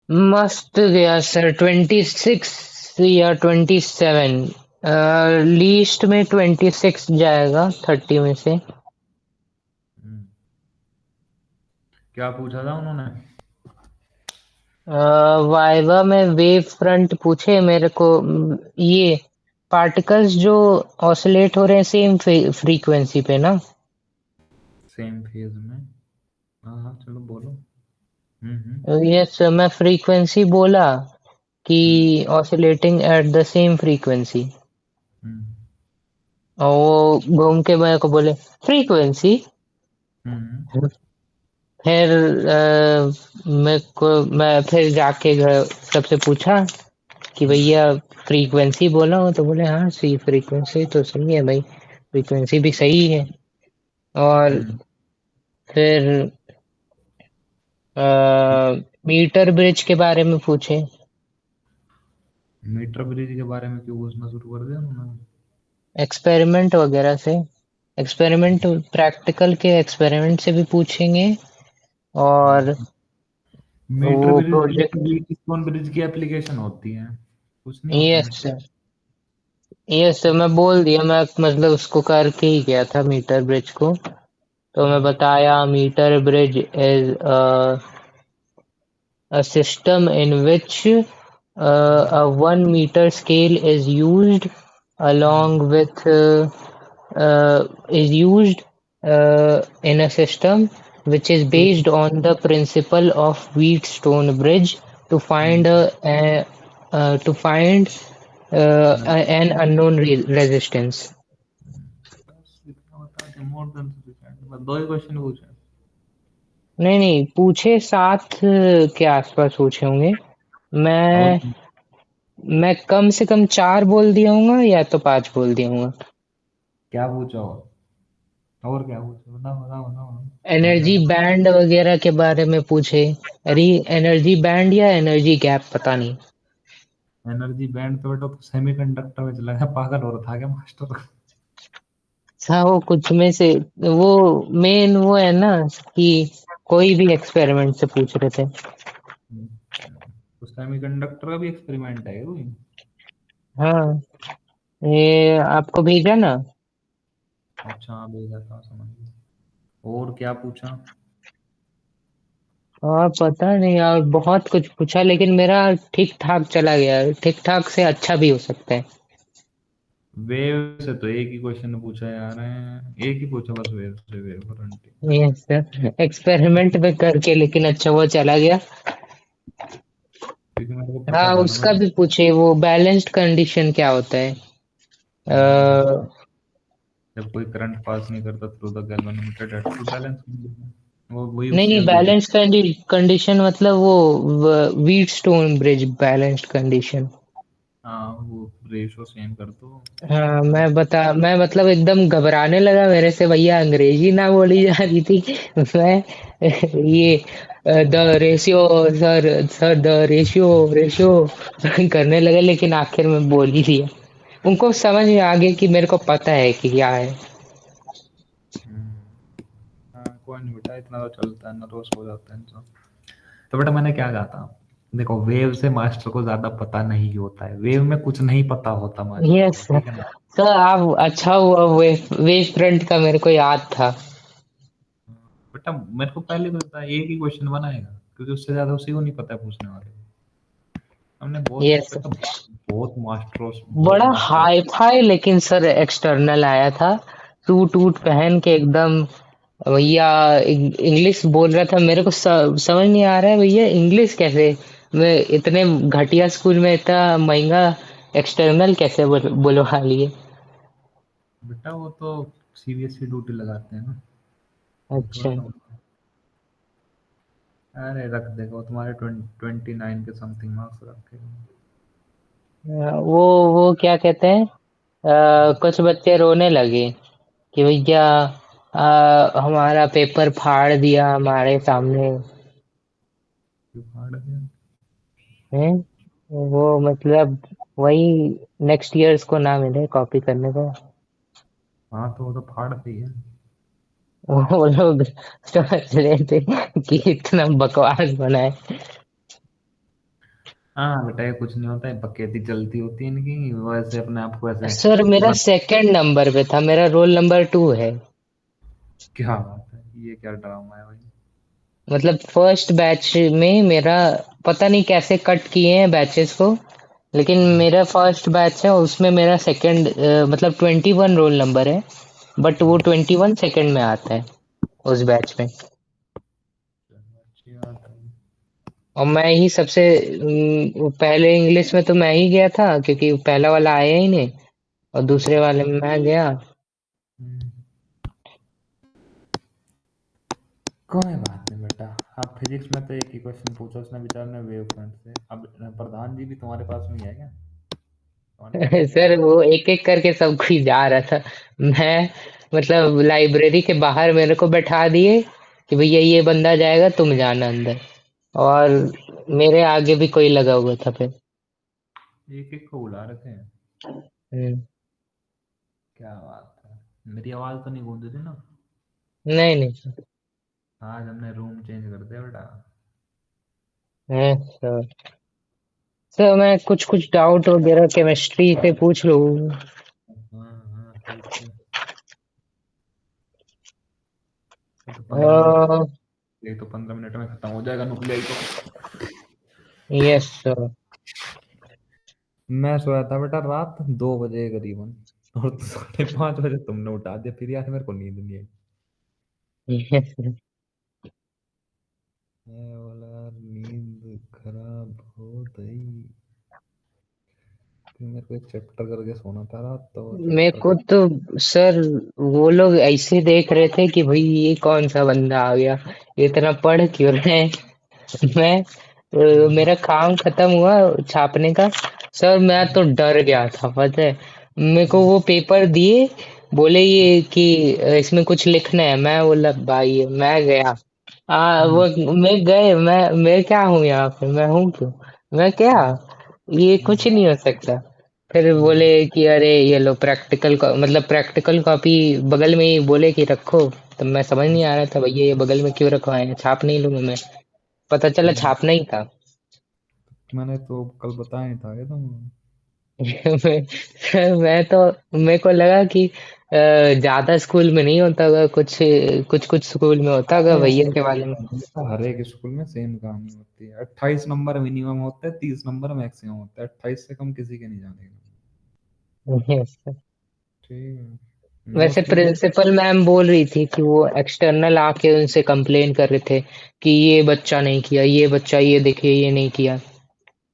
मस्त गया सर। 26 या 27। लीस्ट में 26 जाएगा 30 में से। हम्म, क्या पूछा था उन्होंने? वाइवा में वेव फ्रंट पूछे मेरे को। ये पार्टिकल्स जो ऑसिलेट हो रहे हैं सेम फ्रीक्वेंसी पे ना। सेम फेज में। हाँ हाँ, चलो बोलो। हम्म। यस मैं फ्रीक्वेंसी बोला कि हम्म। Oscillating at the same frequency. हम्म। और वो घूम के मेरे को बोले फ्रीक्वेंसी। हम्म। फिर मैं फिर जाके सबसे पूछा कि हम्म। भैया फ्रीक्वेंसी बोला हो तो बोले हाँ सही फ्रीक्वेंसी तो सही है भाई। फ्रीक्वेंसी भी सही है। और हम्म। फिर मीटर ब्रिज के बारे में पूछे। मीटर ब्रिज के बारे में क्यों पूछना शुरू कर दिया उन्होंने? एक्सपेरिमेंट वगैरह से। एक्सपेरिमेंट प्रैक्टिकल के एक्सपेरिमेंट से भी पूछेंगे। और मीटर वो ब्रिज की प्रोजेक्ट। व्हीट स्टोन ब्रिज की एप्लीकेशन होती है, कुछ नहीं होता yes metre. Sir. Yes sir मैं बोल दिया। मैं मतलब उसको करके ही गया था मीटर ब्रिज को। तो मैं बताया metre bridge is a system in which a 1 meter scale is used along with is used in a system which is based on the principle of Wheatstone bridge to find to find an unknown resistance. बस इतना बता के more than sufficient, बस दो ही question पूछे। नहीं नहीं पूछे 7 के आसपास पूछे होंगे। और मैं मैं कम से कम 4 बोल दिया हूँगा या तो 5 बोल दिया हूँगा। क्या पूछा? और क्या पूछा? बताओ बताओ बताओ। हो गया। एनर्जी बैंड वगैरह के बारे में पूछे। अरे एनर्जी बैंड या एनर्जी गैप पता नहीं। एनर्जी बैंड तो बेटा तो सेमीकंडक्टर में चला गया, पागल हो रहा था क्या मास्टर? हाँ वो कुछ में से वो मेन वो है ना कि कोई भी एक्सपेरिमेंट से पूछ रहे थे। तो सेमीकंडक्टर का भी एक्सपेरिमेंट है कोई? हाँ ये आपको भेजा ना। अच्छा हाँ, भेजा था, समझ गया। और क्या पूछा? हाँ पता नहीं यार बहुत कुछ पूछा लेकिन मेरा ठीक ठाक चला गया। ठीक ठाक से अच्छा भी हो सकता है। वेव से तो एक ही क्वेश्चन पूछा यार है, एक ही पूछा बस, वेव से, wave front. Yes sir experiment में करके लेकिन अच्छा वो चला गया। क्योंकि मेरे को पता हाँ था ना उसका मेरे। भी पूछे वो बैलेंस्ड कंडीशन क्या होता है। बैलेंस, अ, जब कोई करंट पास नहीं करता through the galvanometer at to balance condition, वो वही नहीं उसी नहीं में पूछा। बैलेंस्ड कंडीशन मतलब वो wheat stone bridge balanced condition. हाँ वो रेशो सेम कर दो। हाँ मैं मतलब एकदम घबराने लगा मेरे से भैया अंग्रेजी ना बोली जा रही थी। मैं ये the ratio sir sir the ratio ratio करने लगा लेकिन आखिर में बोल ही दिया। उनको समझ में आ गया कि मेरे को पता है कि क्या है। हम्म, हाँ कोई नहीं बेटा, इतना तो चलता है, नर्वस हो जाता है इंसान। तो बेटा मैंने क्या कहा था? देखो, वेव से मास्टर को ज्यादा पता नहीं होता है, वेव में कुछ नहीं पता होता मास्टर यस को, सर। ठीक है ना? सर आप अच्छा हुआ वेव फ्रंट का मेरे को याद था। बेटा मेरे को पहले भी पता है, एक ही क्वेश्चन बनाएगा, क्योंकि उससे ज्यादा उसी को नहीं पता है पूछने वाले को। हमने बहुत यस बेटा, बहुत बड़ा मास्टरों। हाई फाई लेकिन सर एक्सटर्नल आया था। सूट वूट पहन के एकदम भैया इंग्लिश बोल रहा था मेरे को समझ नहीं आ रहा है भैया इंग्लिश कैसे। मैं इतने घटिया स्कूल में इतना महंगा एक्सटर्नल कैसे बुलवा लिए। बेटा वो तो सीबीएसई ड्यूटी लगाते हैं ना, वो अच्छा थोड़ी ना होता है। अरे रख देगा वो, तुम्हारे 29 के समथिंग मार्क्स रखेगा। वो क्या कहते हैं। कुछ बच्चे रोने लगे कि भैया हमारा पेपर फाड़ दिया हमारे सामने। क्यों फाड़ दिया? हैं वो मतलब वही नेक्स्ट ईयर्स को ना मिले कॉपी करने को। हाँ तो वो तो फाड़ते ही है। वो लोग समझ रहे थे कि इतना बकवास बना है। हाँ बेटा, ये कुछ नहीं होता है, बकेती चलती होती है इनकी, वैसे अपने आप को ऐसे सर मेरा बत, सेकंड नंबर पे था, मेरा रोल नंबर 2 है। क्या बात है, ये क्या ड्रामा है भाई। मतलब फर्स्ट बैच में मेरा, पता नहीं कैसे कट किए हैं बैचेस को, लेकिन हम्म, मेरा फर्स्ट बैच है उसमें मेरा सेकंड, मतलब 21 रोल नंबर है, बट वो हम्म, 21 सेकंड में आता है उस बैच में। चलो, अच्छी बात है। और मैं ही सबसे पहले इंग्लिश में तो मैं ही गया था, क्योंकि पहला वाला आया ही नहीं, और दूसरे वाले में मैं गया। हम्म, कोई बात नहीं बेटा। आप फिजिक्स में तो एक ही क्वेश्चन पूछा उसने बेचारे ने, वेव फ्रंट से। अब प्रधान जी भी तुम्हारे पास में ही है क्या, तुम्हारे पास में ही है? सर वो एक एक करके सब कोई जा रहा था। मैं, मतलब लाइब्रेरी के बाहर मेरे को बैठा दिए कि भैया ये बंदा जाएगा, तुम जाना अंदर। और मेरे आगे भी कोई लगा हुआ था फिर। एक एक को बुला रखे हैं। हम्म, क्या बात है। मेरी आवाज तो नहीं गूंज रही ना? नहीं नहीं सर। आज हमने रूम चेंज कर दिया बेटा। है सर। सर मैं कुछ कुछ डाउट वगैरह केमिस्ट्री से पूछ लूँ? हाँ हाँ, पूछिए। ये तो 15 मिनट, ये तो 15 मिनट में खत्म हो जाएगा नुक्लियाई तो। Yes sir. मैं सोया था बेटा रात 2 बजे करीबन, और 5:30 बजे तुमने उठा दिया, फिर यार मेरे को नींद नहीं आई। Yes sir. मैं बोला यार नींद खराब हो गई। फिर मेरे को एक चैप्टर करके सोना था रात, तो मेरे चैप्टर को कर। तो सर, वो लोग ऐसे देख रहे थे कि भाई ये कौन सा बंदा आ गया, ये इतना पढ़ क्यों रहे हैं। मैं, मेरा काम खत्म हुआ छापने का। सर मैं तो डर गया था, पता है। मेरे को वो पेपर दिए, बोले ये कि इसमें कुछ लिखना है। मैं बोला भाई मैं गया, वो मैं गए, मैं क्या हूँ यहाँ पे, मैं हूँ क्यों, मैं क्या, ये कुछ नहीं हो सकता। फिर बोले कि अरे ये लो प्रैक्टिकल, मतलब प्रैक्टिकल कॉपी बगल में ही बोले कि रखो। तब मैं समझ नहीं आ रहा था भैया ये बगल में क्यों रखवाए हैं, छाप नहीं लूंगा मैं। पता चला छापना ही था। मैंने तो कल बताया नहीं था क्या तुम? मैं तो, मेरे को लगा कि ज्यादा स्कूल में नहीं होता होगा, कुछ कुछ कुछ स्कूल में होता होगा अरे ऐसे भैया के बारे में। हर एक स्कूल में सेम कहानी होती है। 28 नंबर मिनिमम होते हैं, 30 नंबर मैक्सिमम होता है, 28 से कम किसी के नहीं जाने। Yes. ठीक है, वैसे मोस्टली जो। प्रिंसिपल मैम बोल रही थी कि वो एक्सटर्नल आके उनसे कंप्लेन कर रहे थे कि ये बच्चा नहीं किया, ये बच्चा ये देखिए ये नहीं किया।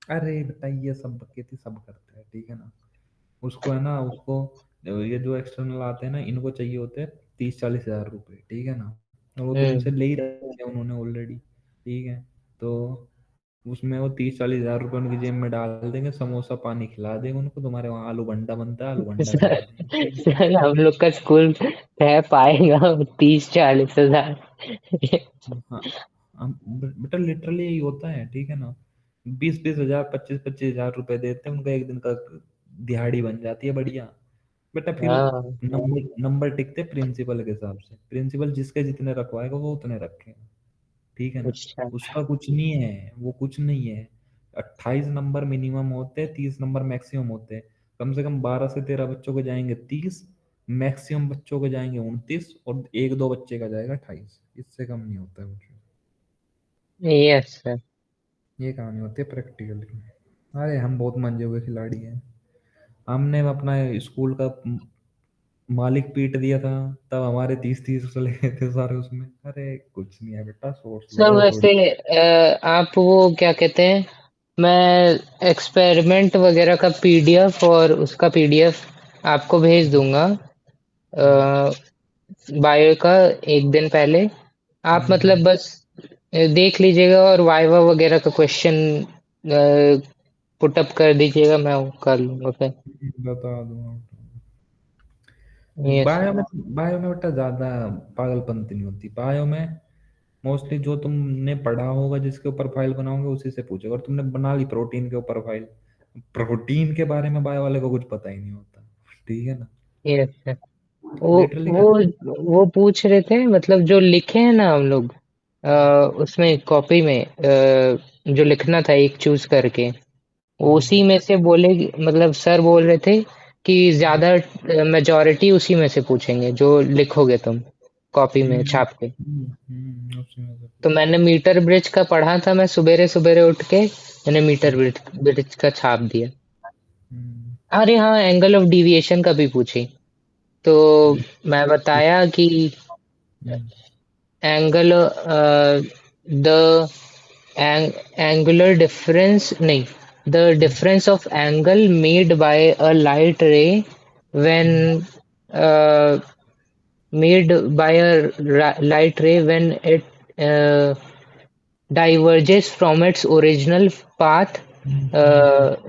अरे बेटा ये सब बकेती सब करते हैं, ठीक है ना। उसको है ना, उसको ये जो एक्सटर्नल आते हैं ना, इनको चाहिए होते हैं 30-40 हज़ार रुपए, ठीक है ना। और वो तो हम्म। उनसे ले ही रखे हैं उन्होंने ऑलरेडी, ठीक है। तो उसमें वो 30-40 हज़ार रुपए उनकी जेब में डाल देंगे, समोसा पानी खिला देंगे उनको, तुम्हारे वहाँ आलू बंडा बनता है, आलू बंडा खिला देंगे, ठीक है। सर हम लोग का स्कूल रह पाएगा 30-40 हजार? हाँ, बेटा लिटरली यही होता है, ठीक है ना। 20-20 हज़ार, 25-25 हज़ार रुपए देते हैं, उनका एक दिन का दिहाड़ी बन जाती है बढ़िया। बेटा फिर हाँ। नंबर नंबर टिकते प्रिंसिपल के हिसाब से, प्रिंसिपल जिसके जितने रखवाएगा वो उतने रखेगा, ठीक है ना। अच्छा। उसका कुछ नहीं है, वो कुछ नहीं है। 28 नंबर मिनिमम होते हैं, 30 नंबर मैक्सिमम होते हैं। कम से कम 12 से 13 बच्चों के जाएंगे 30, मैक्सिमम बच्चों के जाएंगे 29, और एक दो बच्चे का जाएगा 28, इससे कम नहीं होता है कुछ। Yes sir. ये कहानी होती है प्रैक्टिकल की। अरे हम बहुत मंजे हुए खिलाड़ी हैं। हमने अपना स्कूल का मालिक पीट दिया था, तब हमारे 30-30 चले गए थे सारे उसमें। अरे कुछ नहीं है बेटा, सोच लो सर और थोड़ी। वैसे आप वो क्या कहते हैं, मैं एक्सपेरिमेंट वगैरह का पीडीएफ और उसका पीडीएफ आपको भेज दूंगा, हम्म, बायो का, एक दिन पहले। आप हम्म, मतलब बस देख लीजिएगा, और वाइवा वगैरह का क्वेश्चन पुटअप कर दीजिएगा, मैं वो कर लूंगा फिर। बता दूंगा। यस बायो में, बायो में बेटा ज्यादा पागलपंती नहीं होती बायो में। मोस्टली जो तुमने पढ़ा होगा, जिसके ऊपर फाइल बनाओगे उसी से पूछेगा। और तुमने बना ली प्रोटीन के ऊपर फाइल, प्रोटीन के बारे में बायो वाले को कुछ पता ही नहीं होता, ठीक है ना। Yes sir. वो लिटरली। वो वो पूछ रहे थे, मतलब जो लिखे हैं ना हम लोग, उसमें कॉपी में जो लिखना था एक चूज करके, हम्म उसी में से बोले मतलब सर बोल रहे थे कि ज्यादा मेजोरिटी उसी में से पूछेंगे जो लिखोगे तुम कॉपी में छाप के। उसी में से तो पूछेंगे। मैंने मीटर ब्रिज का पढ़ा था, मैं सवेरे सवेरे उठ के मैंने मीटर हम्म ब्रिज ब्रिज का छाप दिया। हम्म अरे हाँ, एंगल ऑफ डिविएशन का भी पूछी। तो हम्म मैं बताया कि हम्म एंगल द एंगुलर डिफरेंस नहीं, the hmm difference of angle made by a light रे when hmm made by a light ray when it uh, diverges from its original path,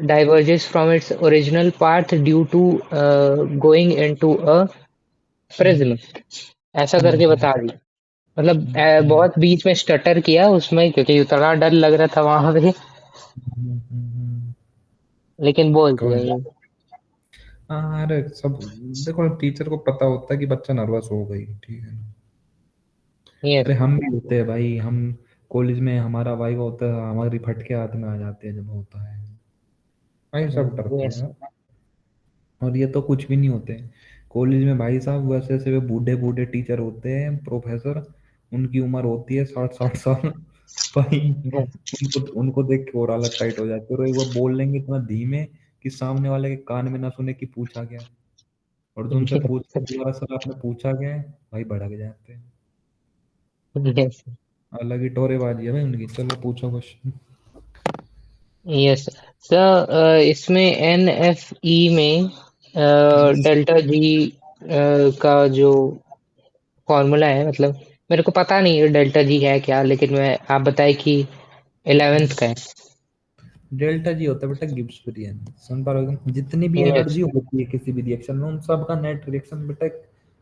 diverges from its original path due to going into a prism। ऐसा करके हम्म बता दी। मतलब हम्म बहुत बीच में stutter किया उसमें क्योंकि इतना डर लग रहा था वहां पे, हम्म। लेकिन बोल दिया कोई ये। हाँ, अरे सब देखो, टीचर को पता होता है कि बच्चा नर्वस हो गई, ठीक है ना। यस। अरे हम भी होते हैं भाई, हम कॉलेज में हमारा वाइवा होता है, हमारी फटके हाथ में आ जाते हैं जब होता है। भाई सब डरते यस। हैं। और ये तो कुछ भी नहीं होते कॉलेज में भाई साहब, वैसे ऐसे वे बूढ़े बूढ़े टीचर होते हैं, प्रोफेसर, उनकी उम्र होती है 60-60 साल। भाई उनको उनको देख के और हालत टाइट हो जाती है, और एक बार बोल लेंगे इतना धीमे कि सामने वाले के कान में ना सुने कि पूछा क्या है। और जो उनसे पूछते दोबारा, सर आपने पूछा क्या है, भाई भड़क जाते हैं। यस। अलग ही टोरेबाजी है भाई उनकी। चलो पूछो क्वेश्चन। यस सर, इसमें एन एफ ई में डेल्टा जी का जो फॉर्मूला है, मतलब मेरे को पता नहीं है डेल्टा जी है क्या, लेकिन मैं आप बताए कि 11th का है। डेल्टा जी होता है बेटा गिब्स फ्रीजन। सुन पा रहे हो? जितनी भी यस। एनर्जी होती है किसी भी रिएक्शन में, उन सब का नेट रिएक्शन बेटा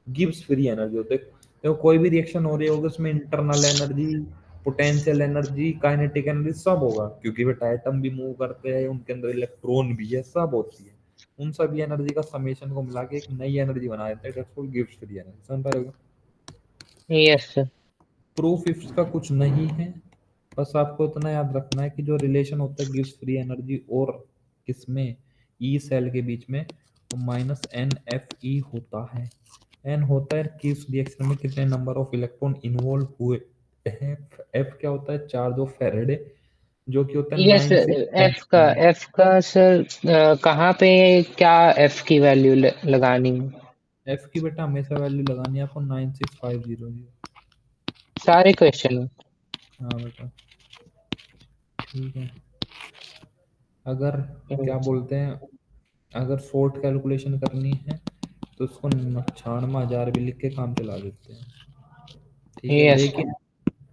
गिब्स फ्री एनर्जी होता है। देखो कोई भी रिएक्शन हो रही होगी उसमें internal energy, potential energy, kinetic energy सब होगा, क्योंकि बेटा एटम भी मूव करते हैं, उनके अंदर इलेक्ट्रॉन भी है, सब होती है। उन सभी एनर्जी का समेशन को मिला के एक नई एनर्जी बना देता है, that's called Gibbs free energy. समझ पा रहे हो? Yes sir. प्रूफ इसका कुछ नहीं है, बस आपको इतना याद रखना है कि जो रिलेशन होता है गिव्स फ्री एनर्जी और किसमें, ई सेल के बीच में, वो माइनस एन एफ ई होता है। एन होता है किस रिएक्शन में कितने नंबर ऑफ इलेक्ट्रॉन इन्वॉल्व हुए। एफ क्या होता है, चार्ज ऑफ फेरेडे, जो कि होता है यस। 9 6 10 एफ का सर कहाँ पे क्या एफ की वैल्यू लगानी है? एफ की बेटा हमेशा वैल्यू लगानी है आपको 96500। सारे क्वेश्चन में। हाँ बेटा, ठीक है। अगर क्या यस। बोलते हैं, अगर शॉर्ट कैलकुलेशन करनी है तो उसको 96,000 भी लिख के काम चला देते हैं, ठीक है। यस। लेकिन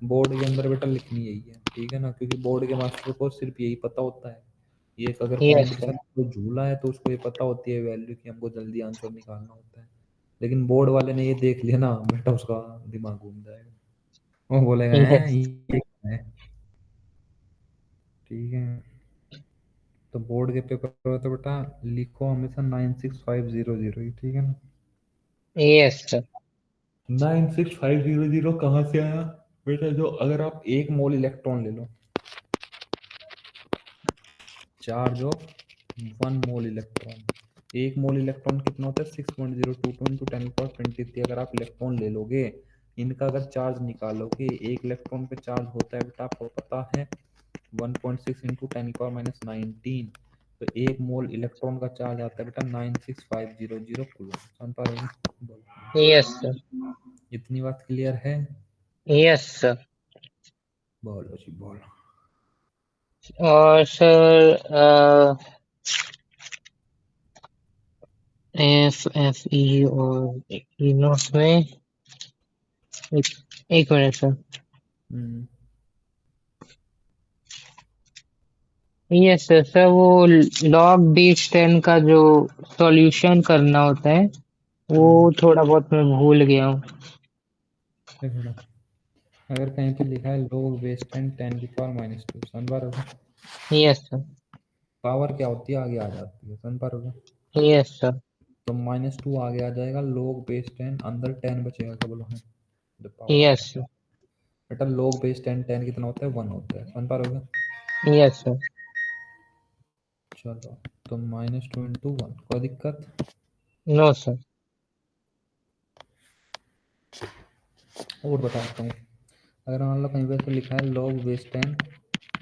बोर्ड के अंदर बेटा लिखनी यही है, ठीक है ना, क्योंकि बोर्ड के मास्टर को सिर्फ यही पता होता है। ये अगर यस कंपटीशन में कोई झूला है तो उसको ये पता होती है वैल्यू कि हमको जल्दी आंसर निकालना होता है। लेकिन बोर्ड वाले ने ये देख लिया ना बेटा, उसका दिमाग घूम जाएगा, वो बोलेगा हैं यस। ये क्या है, ठीक है। तो बोर्ड के पेपर में तो बेटा लिखो हमेशा 96500 ही, ठीक है ना। Yes sir. 96500 कहाँ से आया बेटा, जो अगर आप एक मोल इलेक्ट्रॉन ले लो, चार्ज ऑफ 1 मोल इलेक्ट्रॉन, एक मोल इलेक्ट्रॉन कितना होता है 6.022 इंटू 10 पावर 23। अगर आप इलेक्ट्रॉन ले लोगे, इनका अगर चार्ज निकालोगे, एक इलेक्ट्रॉन पे चार्ज होता है बेटा आपको पता है 1.6 इंटू 10 पावर -19। तो एक मोल इलेक्ट्रॉन का चार्ज आता है बेटा 96500 कूलम। समझ पा रहे हो? बोलो। Yes sir. इतनी बात क्लियर है? Yes sir. बोलो जी बोलो। और सर एफ एफ ई और इनोस में एक, एक मिनट सर। हम्म यस सर। सर वो लॉग बेस 10 का जो सॉल्यूशन करना होता है वो हम्म थोड़ा बहुत मैं भूल गया हूँ। देखो ना, अगर कहीं पे लिखा है लोग वेस्ट एंड 10 की पावर -2, समझ पा रहे हो? Yes sir. पावर क्या होती है आगे आ जाती है, समझ पा रहे हो? Yes sir. तो -2 आगे आ जाएगा, लोग बेस 10 अंदर 10 बचेगा, क्या बोलो है द पावर यस 10। सर। बेटा लोग बेस 10 10 कितना होता है 1 होता है, समझ पा रहे हो? Yes sir. चलो तो -2 × 1, कोई दिक्कत? No sir. और बताता हूँ, अगर मान लो कहीं पे तो लिखा है log base 10,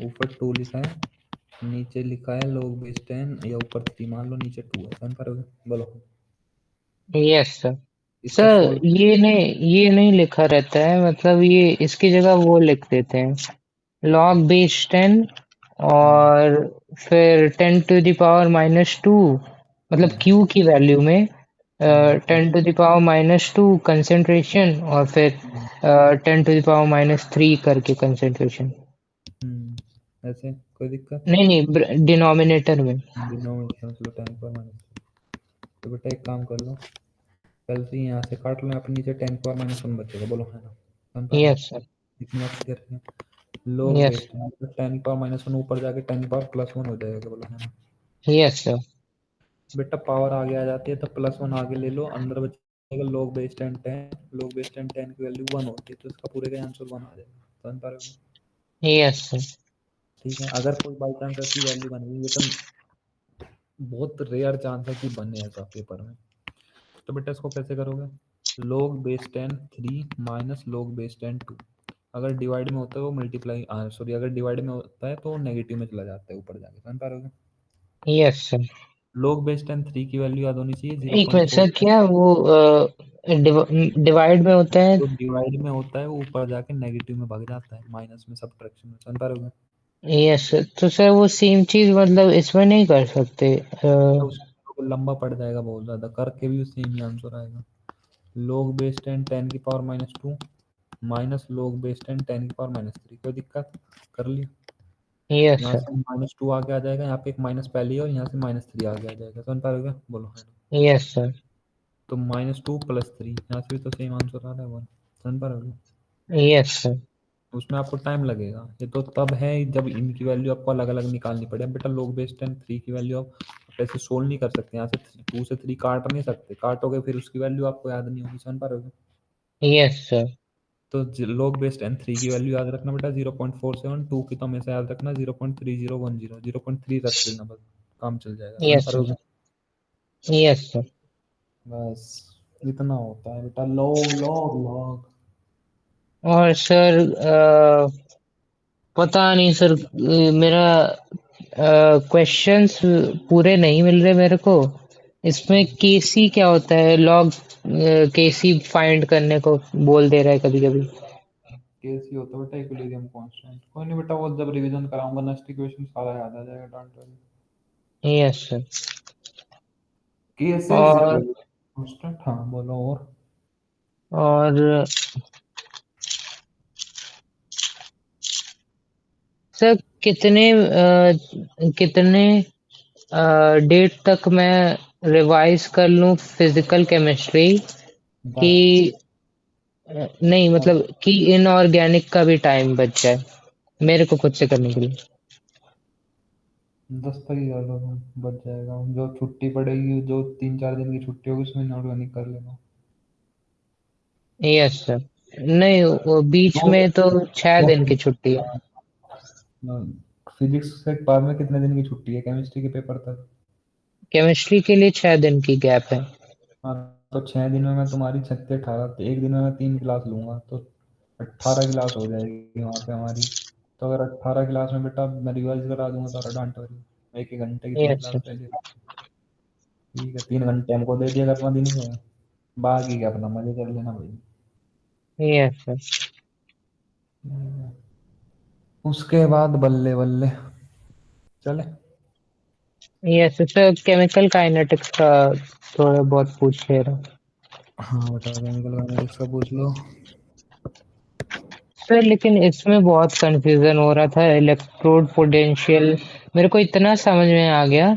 ऊपर 2 लिखा है, नीचे लिखा है log base 10, या ऊपर 3 मान लो, नीचे 2 है, समझ पा रहे हो? बोलो यस सर। इसका सर सोल्व। ये नहीं लिखा रहता है, मतलब ये इसकी जगह वो लिख देते हैं, log base 10 हम्म और फिर 10⁻⁻², मतलब हम्म Q की वैल्यू में हम्म 10⁻², कंसेंट्रेशन, और फिर हम्म 10⁻³ करके कंसेंट्रेशन। ऐसे कोई दिक्कत? नहीं नहीं, डिनोमिनेटर में। डिनोमिनेशन चलो 10⁻²। तो बेटा एक काम कर लो, कल से यहाँ से काट लो, आप नीचे 10⁻1 बचेगा, बोलो है ना? समझ पा रहे हो? Yes sir. इतनी बात क्लियर है? लोग यस। बेस्ड है, तो 10⁻1 ऊपर जाके 10⁻+1 हो जाएगा, बोलो है ना? Yes sir. बेटा पावर आगे आ जाती है तो +1 आगे ले लो, अंदर बचेगा log base 10, log base 10 की वैल्यू 1 होती है, तो इसका पूरे का आंसर 1 आ जाएगा, समझ पा रहे हो? Yes sir. ठीक है, अगर कोई बाई चांस ऐसी वैल्यू बन गई, ये तो बहुत रेयर चांस है कि बने ऐसा पेपर में, तो बेटा इसको कैसे करोगे? log base 10 3 minus log base 10 2। अगर डिवाइड में होता है वो मल्टीप्लाई, सॉरी, अगर डिवाइड में होता है तो नेगेटिव में चला जाता है ऊपर जाके, समझ पा रहे हो? Yes sir. log base 10 3 की वैल्यू याद होनी चाहिए, एक मिनट सर, 0.47। क्या वो डिवाइड में होता है? जो डिवाइड में होता है वो ऊपर जाके नेगेटिव में भाग जाता है, माइनस में, सब्ट्रैक्शन में, समझ पा रहे हो? Yes sir. तो सर वो सेम चीज मतलब इसमें नहीं कर सकते? तो उसको लंबा पड़ जाएगा बहुत ज्यादा, करके भी सेम ही आंसर आएगा। log base 10 10⁻², minus log base 10 10⁻3, कोई दिक्कत? कर लिया? यस यहाँ सर। से -2 आगे आ जाएगा, यहाँ पे एक माइनस पहले ही, और यहाँ से -3 आगे आ जाएगा, समझ पा रहे हो? बोलो है ना? Yes sir. तो -2 + 3, यहाँ से भी तो सेम आंसर आ रहा है 1, समझ पा रहे हो? Yes sir. उसमें आपको टाइम लगेगा, ये तो तब है जब इनकी वैल्यू आपको अलग अलग निकालनी पड़े। अब बेटा log base 10 3 की वैल्यू आप ऐसे सोल्व नहीं कर सकते, यहाँ से 2 से 3 काट नहीं सकते, काटोगे फिर उसकी वैल्यू आपको याद नहीं होगी, समझ पा रहे हो? Yes sir. तो log base 10 3 की वैल्यू याद रखना बेटा 0.47, 2 की तो हमेशा याद रखना 0.3010, 0.3 रख देना, बस काम चल जाएगा, समझ यस पा रहे सर। हो? Yes sir. बस इतना होता है बेटा, log log log। और सर पता नहीं सर, मेरा क्वेश्चंस पूरे नहीं मिल रहे मेरे को। इसमें केसी क्या होता है? लॉग केसी फाइंड करने को बोल दे रहा है कभी कभी। केस ही होता है बेटा, इक्विलिब्रियम कांस्टेंट। कोई नहीं बेटा, वो जब रिवीजन कराऊंगा नेक्स्ट इक्वेशन सारा याद आ जाएगा, don't worry. Yes sir. Case is और इक्विलिब्रियम कांस्टेंट। हाँ बोलो और। और सर कितने डेट तक मैं रिवाइज कर लूं फिजिकल केमिस्ट्री कि 10। नहीं, मतलब कि इनऑर्गेनिक का भी टाइम बच जाए मेरे को खुद से करने के लिए? 10 तक ही कर लो तुम, बच जाएगा। जो छुट्टी पड़ेगी, जो 3 4 दिन की छुट्टी होगी, उसमें इनऑर्गेनिक कर लेना। Yes sir. नहीं, वो बीच दो में तो 6 दिन की दो छुट्टी है। फिजिक्स से बाद में कितने दिन की छुट्टी है केमिस्ट्री के पेपर तक? केमिस्ट्री के लिए 6 दिन की गैप है। हाँ, तो 6 दिन में मैं तुम्हारी 36 18, तो एक दिन में मैं 3 क्लास लूंगा, तो 18 क्लास हो जाएगी वहाँ पे हमारी। तो अगर 18 क्लास में बेटा मैं रिवाइज करा दूंगा सारा, डांट वाली, 1 1 घंटे की तीन यस क्लास सर। ले ली। ठीक है, 3 घंटे हमको दे दिया करना दिन के, बाकी क्या अपना मजे कर लेना भाई। Yes sir. उसके बाद बल्ले बल्ले चले। यस सर, केमिकल काइनेटिक्स का थोड़ा बहुत पूछ ले रहा हूँ। हाँ बेटा, केमिकल काइनेटिक्स का पूछ लो। सर लेकिन इसमें बहुत कंफ्यूजन हो रहा था, इलेक्ट्रोड पोटेंशियल मेरे को इतना समझ में आ गया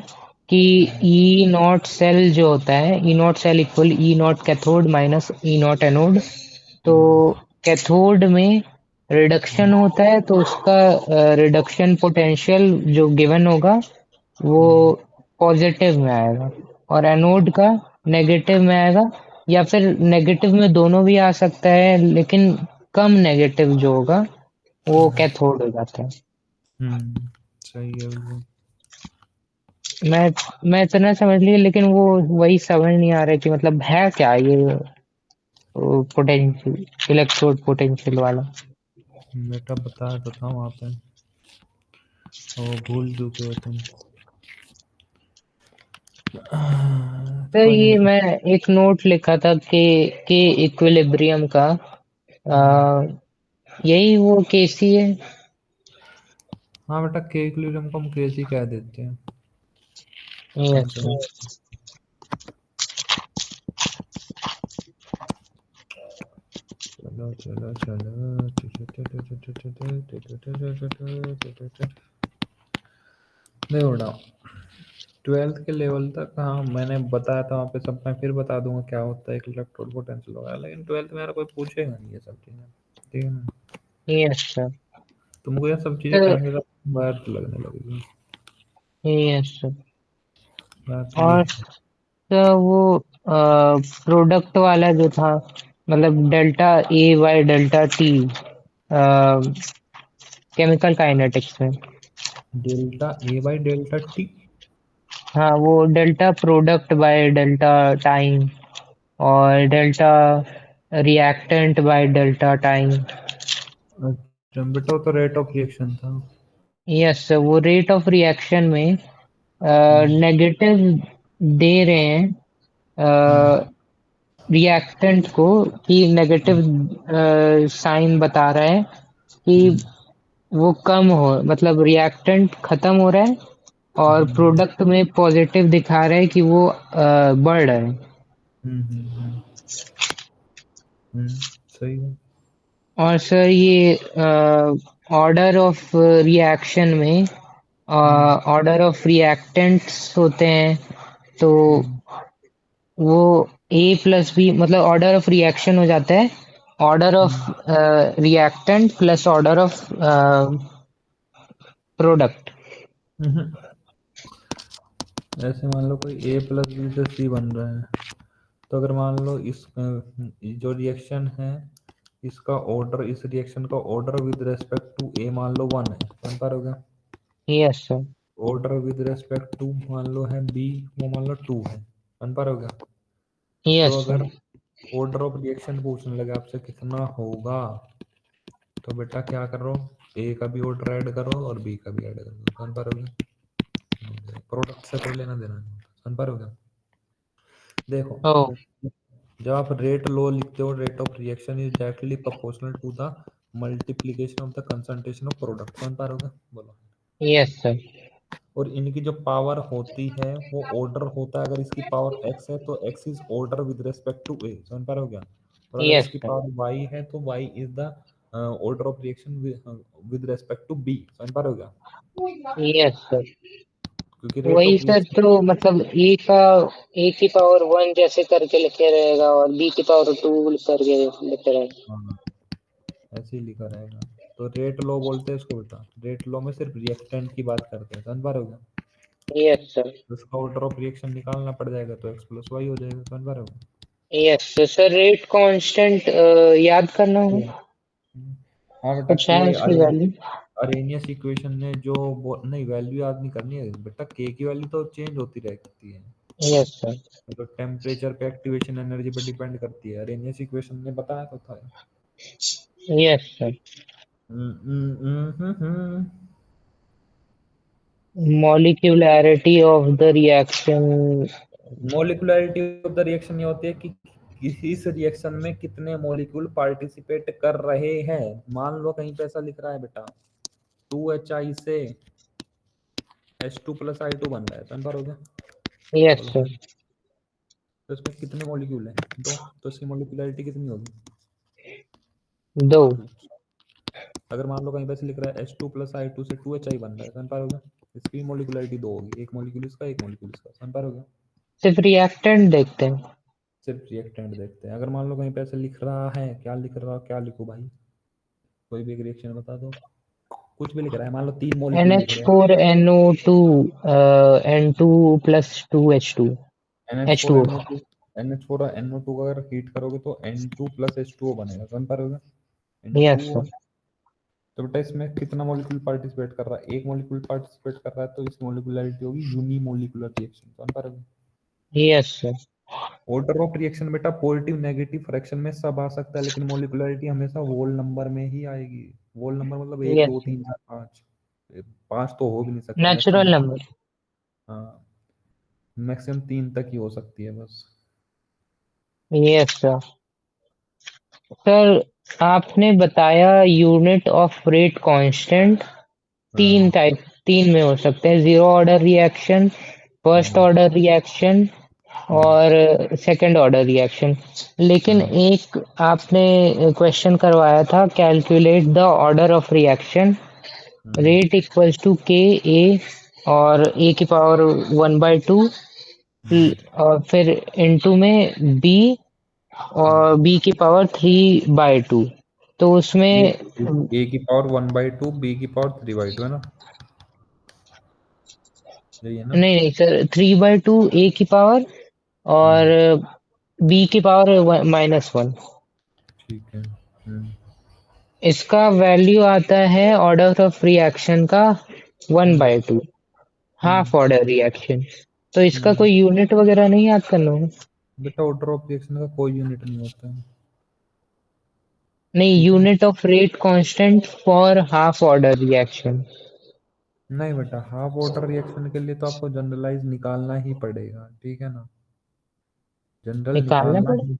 कि ई नॉट सेल जो होता है, E not cell equal E not cathode minus E not anode. तो हम्म, कैथोड में रिडक्शन हम्म, होता है तो उसका रिडक्शन पोटेंशियल जो गिवन होगा वो हम्म, पॉजिटिव में आएगा, और एनोड का नेगेटिव में आएगा, या फिर नेगेटिव में दोनों भी आ सकता है, लेकिन कम नेगेटिव जो होगा वो कैथोड हो जाता है। हम्म, सही है बिल्कुल। मैं मैं इतना समझ लिया, लेकिन वो वही समझ नहीं आ रहा है कि मतलब है क्या ये पोटेंशियल, इलेक्ट्रोड पोटेंशियल वाला। बेटा बताया तो था वहाँ पे, वो भूल चुके हो तुम। तो कोई नहीं ये बेटा। मैं एक नोट लिखा था के इक्विलिब्रियम का। हम्म। आ, यही वो केसी है। हाँ बेटा, के इक्विलिब्रियम को हम केसी कह देते हैं। कम से यस। कम। चलो चलो चलो। नहीं बेटा, ट्वेल्थ के लेवल तक हाँ मैंने बताया था वहाँ पे सब, मैं फिर बता दूंगा क्या होता है एक इलेक्ट्रोड पोटेंशियल वगैरह, लेकिन ट्वेल्थ में यार कोई पूछेगा नहीं ये सब चीज़ें, ठीक है ना। Yes sir. तुमको ये सब चीज़ें तो करने के बाद बाहर लगने लगेगी। Yes sir. बात ये और है। तो वो प्रोडक्ट वाला जो था, मतलब delta A by delta T chemical kinetics में। Delta A by delta T. हाँ, वो delta product by delta time, और delta reactant by delta time. अच्छा बेटा, वो तो रेट ऑफ रिएक्शन था। यस, वो रेट ऑफ रिएक्शन में हम्म। नेगेटिव दे रहे हम्म। हैं रिएक्टेंट को, कि नेगेटिव साइन बता रहा है कि हम्म। वो कम हो, मतलब रिएक्टेंट खत्म हो रहा है, और हम्म। प्रोडक्ट में पॉजिटिव दिखा रहा है कि वो बढ़ रहा है। हम्म। हम्म। सही है। और सर ये ऑर्डर ऑफ रिएक्शन में हम्म। ऑर्डर ऑफ रिएक्टेंट्स होते हैं, तो हम्म। वो ए प्लस बी, मतलब ऑर्डर ऑफ रिएक्शन हो जाता है order of hmm. Reactant plus order of product. हम्म। ऐसे मान लो कोई ए प्लस बी से सी बन रहा है, तो अगर मान लो इस जो रिएक्शन है, इसका ऑर्डर, इस रिएक्शन का order with respect to A मान लो 1 है, बन पा रहे हो क्या। Yes sir. Order with respect to मान लो है बी, वो मान लो 2 है, बन पा रहे हो क्या। यस तो सर। अगर ऑर्डर ऑफ रिएक्शन पूछने लगे आपसे कितना होगा, तो बेटा क्या करो, ए का भी ऑर्डर ऐड करो और बी का भी ऐड करो, बन पा रहे हो क्या। प्रोडक्ट से कोई लेना देना नहीं, बन पा रहे हो क्या। देखो, ओ। जब आप रेट लो लिखते हो, rate of reaction is directly proportional to the multiplication of the concentration of product, समझ पा रहे हो क्या? बोलो। Yes sir. और इनकी जो पावर होती है वो ऑर्डर होता है, अगर इसकी पावर एक्स है तो x is order with respect to A, समझ पा रहे हो क्या। और अगर यस इसकी सर। पावर वाई है तो Y is the order of reaction with respect to B, समझ पा रहे हो क्या। Yes sir. क्योंकि रेट वही ऑफ सर, रिएक्शन। तो मतलब ए की पावर वन जैसे करके लिखे रहेगा, और बी की पावर टू करके लिखे रहेगा। हाँ, ऐसे ही लिखा रहेगा। तो रेट लो बोलते हैं इसको बेटा, रेट लो में सिर्फ रिएक्टेंट की बात करते हैं, समझ पा रहे हो क्या। Yes sir. तो उसका ऑर्डर ऑफ रिएक्शन निकालना पड़ जाएगा, तो एक्स प्लस वाई हो जाएगा, समझ पा रहे हो। यस सर, रेट कांस्टेंट याद करना के होगा। हाँ बेटा, कुछ है के उसकी वैल्यू? अरेनियस इक्वेशन ने जो नहीं वैल्यू याद नहीं करनी है बेटा, के की वैल्यू तो चेंज होती रहती है, यस सर। तो टेम्परेचर पे एक्टिवेशन एनर्जी पे डिपेंड करती है, अरेनियस इक्वेशन ने बताया तो था। Yes sir. हम्म। Molecularity of the reaction. Molecularity of the reaction ये होती है कि इस रिएक्शन में कितने मॉलिक्यूल पार्टिसिपेट कर रहे हैं। मान लो कहीं पे ऐसा लिख रहा है बेटा, 2HI से H2 प्लस I2 बन रहा है, समझ पा रहे हो क्या। यस बोलो, सर। तो इसमें कितने मॉलिक्यूल हैं, दो, तो इसकी मॉलिक्यूलरिटी कितनी होगी। दो। अगर मान लो कहीं पे ऐसे लिख रहा है H2 प्लस I2 से 2HI बन रहा है, समझ पा रहे हो क्या। इसकी मॉलिक्यूलरिटी दो होगी, एक मॉलिक्यूल इसका एक मॉलिक्यूल इसका, समझ पा रहे हो क्या। सिर्फ रिएक्टेंट देखते हैं। सिर्फ रिएक्टेंट देखते हैं। अगर मान लो कहीं पे ऐसे लिख रहा है, क्या लिख रहा, क्या लिखो भाई, कोई भी एक रिएक्शन बता दो, कुछ भी लिख रहा है, मान लो 3 एन मॉलिक्यूल लिख एच रहे हैं। Four N O two N two plus two H two. H NH4 two. NO2, NH4 और NO2 को अगर हीट करोगे तो N2 प्लस H2O बनेगा, समझ पा रहे हो। Yes N2O sir. तो बेटा इसमें कितना मॉलिक्यूल पार्टिसिपेट कर रहा है? एक मॉलिक्यूल पार्टिसिपेट कर रहा है, तो इसकी मॉलिक्यूलरिटी होगी यूनिमोलिकुलर रिएक्शन। समझ पा रहे हो? Yes sir. Order of reaction बेटा पॉजिटिव नेगेटिव फ्रैक्शन में सब आ सकता है, लेकिन मॉलिक्यूलरिटी हमेशा होल नंबर में ही आएगी। होल नंबर मतलब एक यस दो सर। तीन चार पाँच, पाँच तो हो भी नहीं सकती मैक्सिमम। Natural number. हाँ, मैक्सिमम तीन तक ही हो सकती है बस। Yes sir. सर आपने बताया यूनिट ऑफ रेट कांस्टेंट तीन हाँ। टाइप, तीन में हो सकते हैं, जीरो ऑर्डर रिएक्शन, फर्स्ट हम्म। ऑर्डर रिएक्शन हम्म। और सेकंड ऑर्डर रिएक्शन। लेकिन हम्म। एक आपने क्वेश्चन करवाया था, calculate the order of reaction hmm. Rate equals to K A और ए की पावर 1/2 हम्म। और फिर इनटू में बी हम्म। और बी की पावर 3/2। तो ए, उसमें ए की पावर 1/2, बी की पावर 3/2 है ना? यही है ना? नहीं नहीं सर, 3/2 ए की पावर और हम्म। बी की पावर -1। ठीक है। हम्म। इसका वैल्यू आता है ऑर्डर ऑफ रिएक्शन का one hmm. By two, half hmm. Order reaction. तो इसका हम्म। कोई यूनिट वगैरह नहीं याद करना होगा? बेटा ऑर्डर ऑफ रिएक्शन का कोई यूनिट नहीं होता है। नहीं, ठीक है। Unit of rate constant for half order reaction. नहीं बेटा, हाफ ऑर्डर रिएक्शन के लिए तो आपको जनरलाइज निकालना ही पड़ेगा, ठीक है ना? जनरल निकालना निकालना पड़े। ही।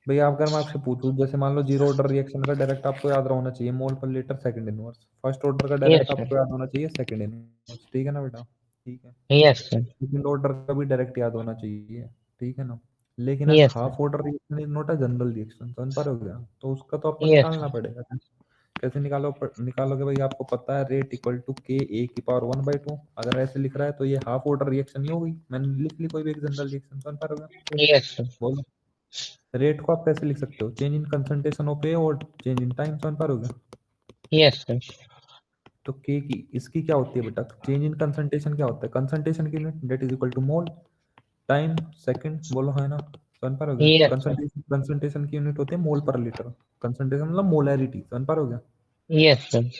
भैया अगर मैं आपसे पूछूं, जैसे मान लो जीरो ऑर्डर रिएक्शन का डायरेक्ट आपको याद होना चाहिए मोल पर litre second inverse, first order का डायरेक्ट यस सर। आपको याद होना चाहिए सेकंड इनवर्स, ठीक है ना बेटा? ठीक है। Yes sir. सेकंड ऑर्डर का भी डायरेक्ट याद होना चाहिए, ठीक है ना? लेकिन yes sir. Half order reaction is not a general reaction, समझ पा रहे हो क्या? तो उसका तो आपको यस निकालना सर। पड़ेगा। कैसे निकालोगे भाई? आपको पता है रेट इक्वल टू के ए की पावर 1/2। अगर ऐसे लिख रहा है तो ये हाफ ऑर्डर रिएक्शन नहीं होगी, मैंने लिख ली कोई भी एक जनरल रिएक्शन। समझ पा रहे हो क्या? Yes sir. बोलो। रेट को आप कैसे लिख सकते हो? चेंज इन कंसंट्रेशन ऑफ ए और चेंज इन टाइम। समझ पा रहे हो क्या? Yes sir. तो के की इसकी क्या होती है बेटा? चेंज इन कंसंट्रेशन क्या होता है? कंसंट्रेशन की unit that is equal to mole time second. बोलो है ना? समझ पा रहे हो क्या? Yes sir. कंसंट्रेशन की यूनिट होती है मोल पर लीटर। कंसंट्रेशन मतलब मोलैरिटी। समझ पा रहे हो क्या? Yes sir.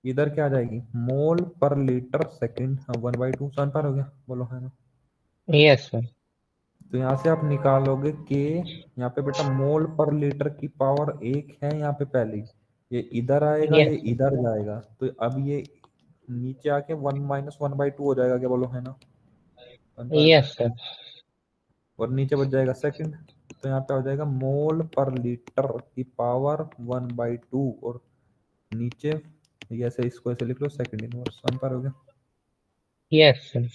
इधर क्या आ जाएगी? मोल पर लीटर सेकंड 1/2। समझ पा रहे हो क्या? बोलो है ना? Yes sir. तो यहाँ से आप निकालोगे के, यहाँ पे बेटा मोल पर लीटर की पावर एक है यहाँ पे पहली, ये इधर आएगा, ये यस सर। इधर जाएगा, तो अब ये नीचे आके 1 - 1/2 हो जाएगा क्या? बोलो है ना? समझ पा रहे हो? Yes sir. और नीचे बच जाएगा सेकंड, तो यहाँ पे हो जाएगा मोल पर लीटर की पावर 1/2, और नीचे ये ऐसे इसको ऐसे लिख लो सेकंड इनवर्स। समझ पा रहे हो क्या? Yes sir.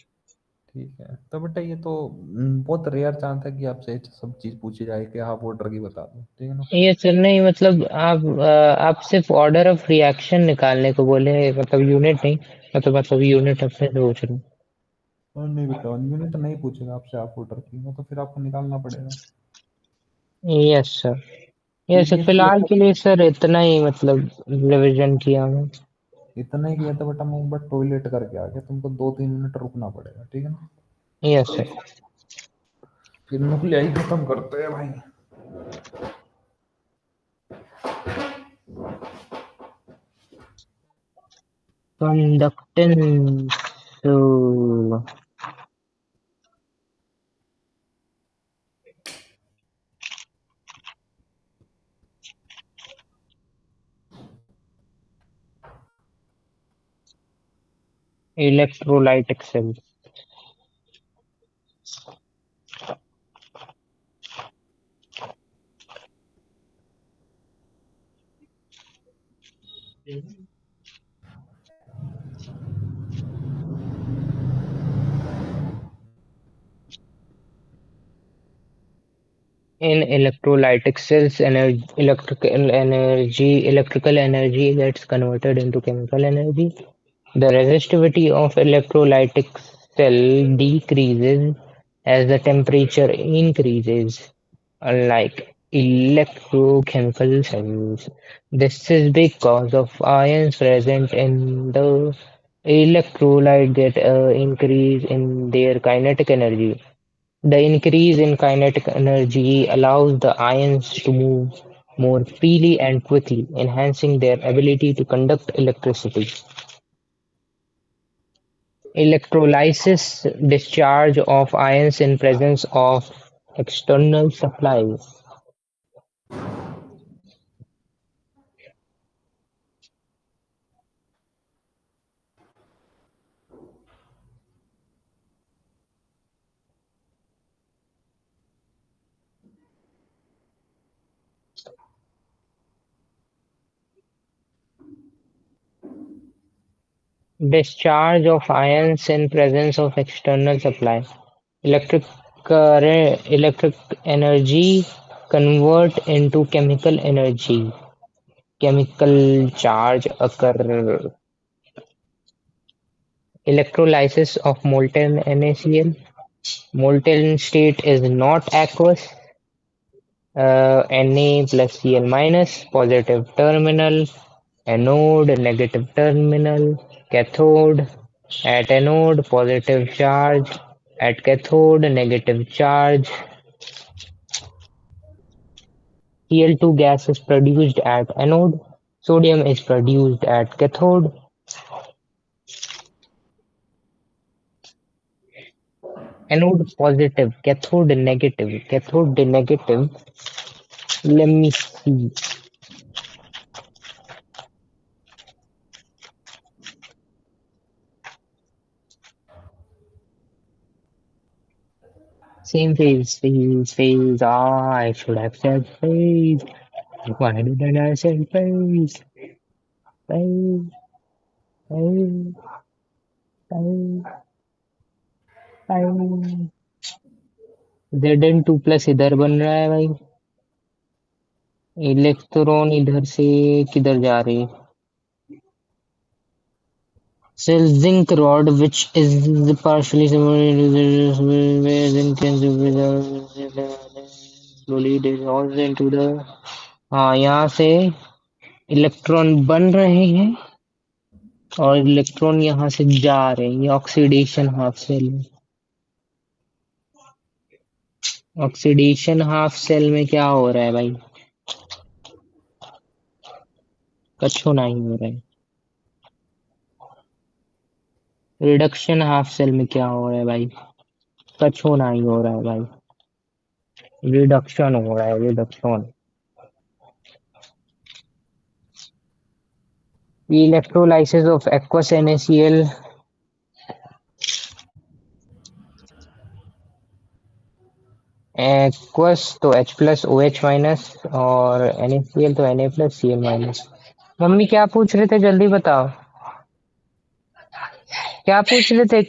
ठीक है। तो बेटा ये तो बहुत रेयर चांस है कि आपसे सब चीज पूछी जाए कि हाफ ऑर्डर की बता दो, ठीक है ना? ये सर नहीं, मतलब आप सिर्फ ऑर्डर ऑफ रिएक्शन निकालने को बोले, मतलब यूनिट नहीं। मतलब यूनिट अपने से पूछ रहा हूँ। और नहीं बेटा, यूनिट नहीं पूछेगा आपसे हाफ ऑर्डर की, वो तो फिर आपको निकालना पड़ेगा। Yes sir. Yes sir, CBSE फिलहाल ऐसा के लिए सर इतना ही, मतलब रिवीजन किया मैं। इतना ही किया था बेटा, मैं एक बार टॉयलेट करके आ गया, तुमको 2 3 मिनट रुकना पड़ेगा, ठीक है ना? Yes sir. फिर न्यूक्लियाई खत्म करते हैं भाई। Conductance. Electrolytic cell. In electrolytic cells, electrical energy gets converted into chemical energy. The resistivity of electrolytic cell decreases as the temperature increases, unlike electrochemical cells. This is because of ions present in the electrolyte that increase in their kinetic energy. The increase in kinetic energy allows the ions to move more freely and quickly, enhancing their ability to conduct electricity. Electrolysis discharge of ions in presence of external supplies. Discharge of ions in presence of external supply. Electric electric energy convert into chemical energy. Chemical charge occur. Electrolysis of molten NaCl. Molten state is not aqueous. Na plus Cl minus, positive terminal, anode, negative terminal, cathode. At anode, positive charge. At cathode, negative charge. Cl2 gas is produced at anode. Sodium is produced at cathode. Anode positive, cathode negative. Cathode negative. Let me see. Same phase. Ah, I should have said phase. Why didn't I say phase? Phase, phase, phase, phase. Zn2 plus इधर बन रहा है भाई. Electron इधर से किधर जा रही है? So zinc rod, which is partially similar to the where zinc can slowly dissolves into the. हाँ, यहाँ से इलेक्ट्रॉन बन रहे हैं और इलेक्ट्रॉन यहाँ से जा रहे हैं. ये ऑक्सीडेशन हाफ सेल में. ऑक्सीडेशन हाफ सेल में क्या हो रहा है भाई? कच्छो नहीं हो रहा है. रिडक्शन हाफ सेल में क्या हो रहा है भाई? कच्छो नहीं हो रहा है भाई. रिडक्शन हो रहा है, reduction. Electrolysis of aqueous NaCl. Aqueous तो H प्लस OH माइनस और NaCl तो Na plus Cl minus. Mummy क्या पूछ रहे थे, जल्दी बताओ. क्या पूछ रहे थे?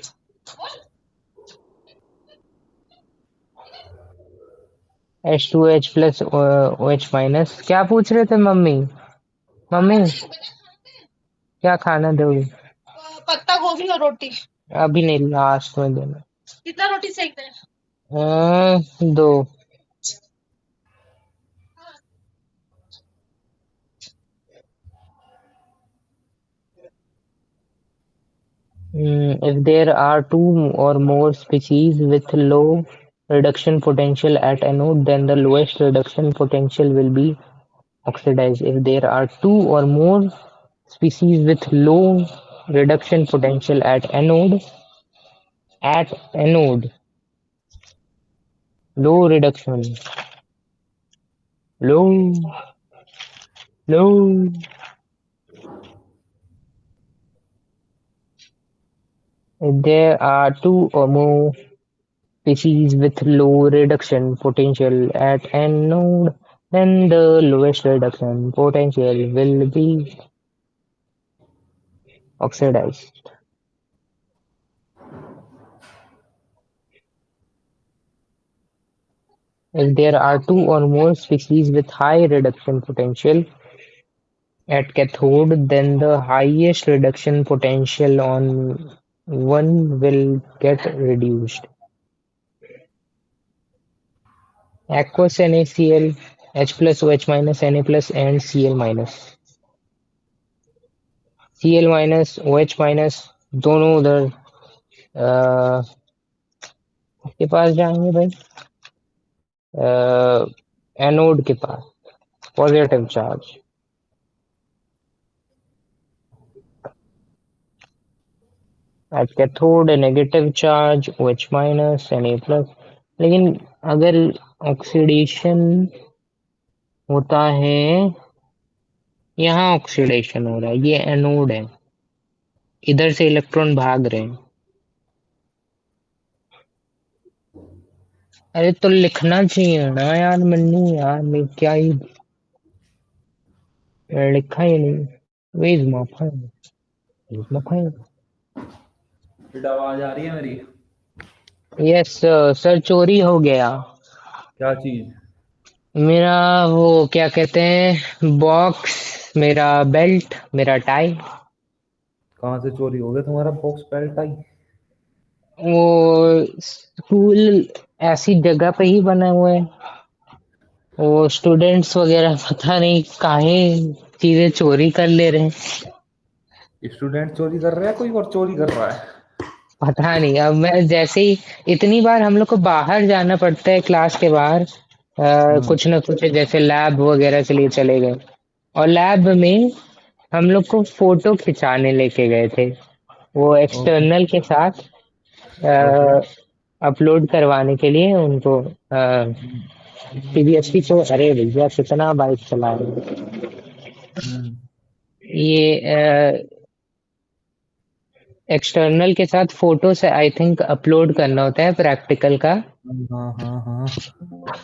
H2H plus OH minus. क्या पूछ रहे थे मम्मी? मम्मी क्या खाना दोगी? पत्ता गोभी और रोटी. अभी नहीं, लास्ट में देना. कितना रोटी सेकते हैं? दो. If there are two or more species with low reduction potential at anode, then the lowest reduction potential will be oxidized. If there are two or more species with low reduction potential at anode, low reduction, low, low. If there are two or more species with low reduction potential at anode, then the lowest reduction potential will be oxidized. If there are two or more species with high reduction potential at cathode, then the highest reduction potential on one will get reduced. Aqueous NaCl, H plus OH minus, Na plus and Cl minus. Cl minus, OH minus दोनों उधर के पास जाएंगे भाई, anode के पास. positive charge. At cathode a negative charge OH minus and A plus. लेकिन अगर oxidation होता है, यहाँ ऑक्सीडेशन हो रहा है, ये एनोड है, इधर से इलेक्ट्रॉन भाग रहे हैं। अरे तो लिखना चाहिए ना यार मन्नू, यार मैं क्या ही लिखा ही नहीं। वेज माफा माफा। बेटा आवाज आ रही है मेरी? यस सर, चोरी हो गया क्या चीज? मेरा। वो क्या कहते हैं, बॉक्स, मेरा बेल्ट, मेरा टाई। कहाँ से चोरी हो गया तुम्हारा बॉक्स बेल्ट आई? वो स्कूल ऐसी जगह पे ही बना हुआ है, वो स्टूडेंट्स वगैरह पता नहीं काहे चीजें चोरी कर ले रहे हैं। स्टूडेंट चोरी कर रहे हैं, कोई और चोरी कर रहा है? पता नहीं, अब मैं जैसे ही इतनी बार हम लोग को बाहर जाना पड़ता है क्लास के बाहर, हम्म। कुछ ना कुछ जैसे लैब वगैरह के लिए चले गए, और लैब में हम लोग को फोटो खिंचाने लेके गए थे, वो ओके। एक्सटर्नल के साथ ओके। अपलोड करवाने के लिए उनको। हम्म। सीबीएसई को, अरे भैया कितना बाइक चला रहे हैं। हम्म। ये एक्सटर्नल के साथ फोटो से आई थिंक अपलोड करना होता है प्रैक्टिकल का, हाँ हाँ हाँ।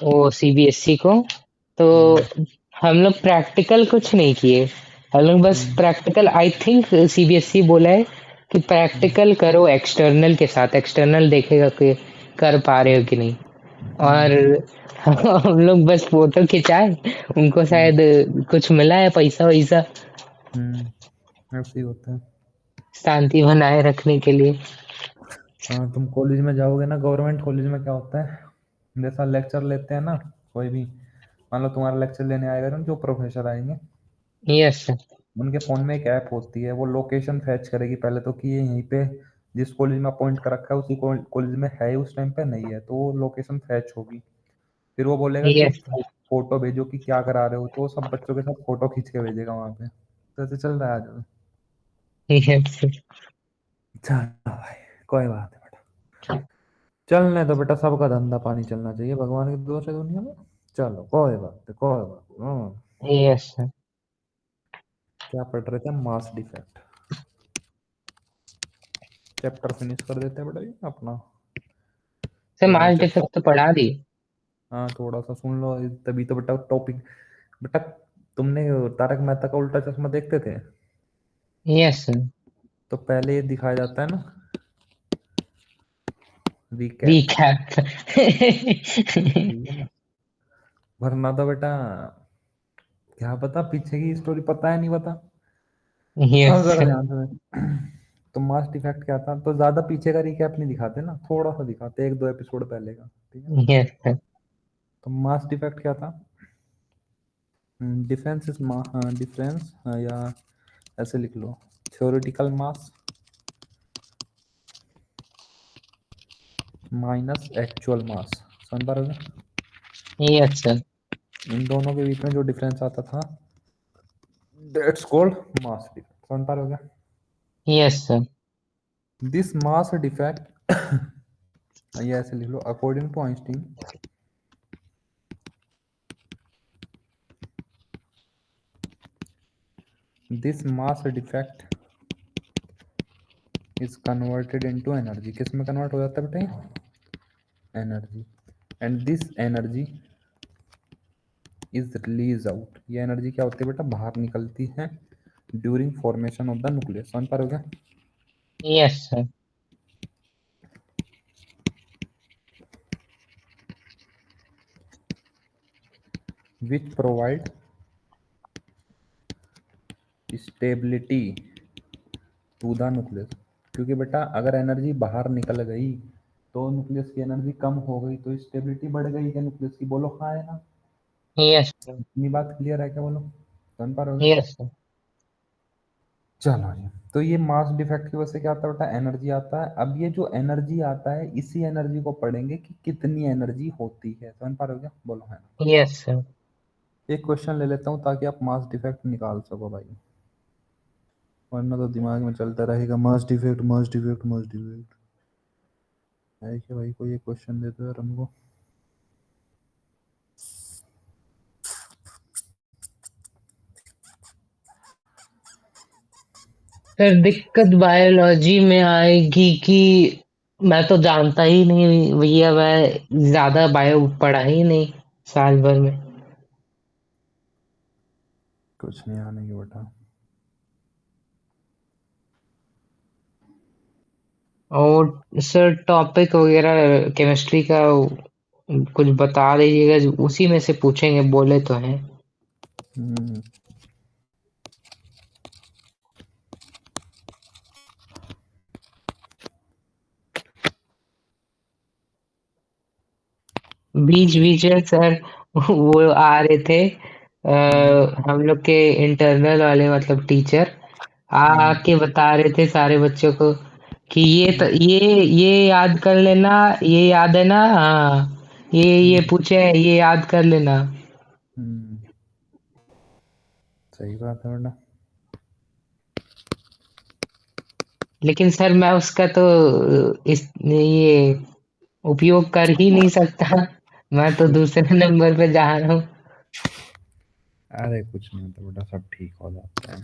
वो सीबीएसई को। तो हम्म। हम लोग प्रैक्टिकल कुछ नहीं किए, हम लोग बस हम्म। प्रैक्टिकल, आई थिंक सीबीएसई बोला है कि हम्म। प्रैक्टिकल करो एक्सटर्नल के साथ, एक्सटर्नल देखेगा कि कर पा रहे हो कि नहीं। हम्म। और हम लोग बस फोटो खिंचाए, उनको हम्म। शायद कुछ मिला है, पैसा वैसा, ऐसे ही होता है। शांति बनाए रखने के लिए। हाँ, तुम कॉलेज में जाओगे ना, गवर्नमेंट कॉलेज में क्या होता है, जैसा लेक्चर लेते हैं ना, कोई भी, मान लो तुम्हारा लेक्चर लेने आएगा ना, जो प्रोफेसर आएंगे, यस। उनके फ़ोन में एक ऐप होती है, वो लोकेशन फैच करेगी पहले तो, कि ये यहीं पे जिस कॉलेज में अपॉइंट कर रखा है उसी कॉलेज में है उस टाइम पे, नहीं है तो वो लोकेशन फैच होगी। फिर वो बोलेगा कि यस। फोटो भेजो कि क्या करा रहे हो, तो वो सब बच्चों के साथ फोटो खींच के भेजेगा वहां पे। तो ऐसे चल रहा है आज। यस। चलो भाई, कोई बात नहीं बेटा, चलने तो बेटा, सबका धंधा पानी चलना चाहिए, भगवान की दुआ से दुनिया में। चलो कोई बात नहीं, कोई बात नहीं। यस क्या पढ़ रहे थे? Mass defect. चैप्टर फिनिश कर देते हैं बेटा ये अपना। सर, तो मास चैप्टर, डिफेक्ट तो पढ़ा दी। हाँ थोड़ा सा सुन लो, तभी तो बेटा टॉपिक। बेटा, तुमने तारक मेहता का उल्टा चश्मा देखते थे? यस तो पहले ये दिखाया जाता है ना, रिकैप। रिकैप। ठीक है ना, वरना तो बेटा क्या पता पीछे की स्टोरी पता है नहीं पता। अब यस। जरा ध्यान से तो मास डिफेक्ट क्या था, तो ज्यादा पीछे का रिकैप नहीं दिखाते ना, थोड़ा सा दिखाते, एक दो एपिसोड पहले का, ठीक है ना। यस। तो मास डिफेक्ट क्या था? डिफरेंस इज डिफरेंस, या ऐसे लिख लो, थ्योरेटिकल मास माइनस एक्चुअल मास। समझ पा रहे हो? Yes sir. इन दोनों के बीच में जो डिफरेंस आता था, दैट्स कॉल्ड मास डिफेक्ट। समझ पा रहे हो? Yes sir. This mass defect, ये ऐसे लिख लो, according to Einstein, this mass defect is converted into energy. किस में कन्वर्ट हो जाता है बेटा? Energy. And this energy is release out. ये एनर्जी क्या होती है बेटा? बाहर निकलती है during formation of the nucleus. समझ पा रहे हो क्या? Yes sir. Which provide stability to the nucleus. क्योंकि बेटा अगर एनर्जी बाहर निकल गई तो न्यूक्लियस की एनर्जी कम हो गई, तो स्टेबिलिटी बढ़ गई क्या न्यूक्लियस की? बोलो हाँ है ना? Yes sir. इतनी बात क्लियर है क्या? बोलो, समझ पा रहे हो क्या? Yes sir. चलो जी, तो ये मास डिफेक्ट की वजह से क्या आता है बेटा? एनर्जी आता है। अब ये जो एनर्जी आता है, इसी एनर्जी को पढ़ेंगे कि कितनी एनर्जी होती है। समझ पा रहे हो क्या? बोलो है ना? Yes sir. एक क्वेश्चन ले लेता हूँ ताकि आप मास डिफेक्ट निकाल सको भाई, वरना तो दिमाग में चलता रहेगा mass defect mass defect mass defect. है कि भाई कोई एक क्वेश्चन दे दो यार हमको। सर दिक्कत बायोलॉजी में आएगी कि मैं तो जानता ही नहीं भैया, मैं ज्यादा बायो पढ़ा ही नहीं साल भर में। कुछ नहीं आने की बेटा। और सर टॉपिक वगैरह केमिस्ट्री का कुछ बता दीजिएगा, उसी में से पूछेंगे, बोले तो हैं। हम्म, बीच बीच में सर वो आ रहे थे, हम्म, हम लोग के इंटरनल वाले मतलब टीचर हम्म, आके बता रहे थे सारे बच्चों को कि ये तो हम्म, ये याद कर लेना, ये याद है ना, हाँ ये हम्म, पूछे हैं, ये याद कर लेना। हम्म, सही बात है बेटा। लेकिन सर मैं उसका तो इस ये उपयोग कर ही नहीं सकता। मैं तो कुछ दूसरे नंबर पे जा रहा हूँ। अरे कुछ नहीं होता बेटा, सब ठीक हो जाता है।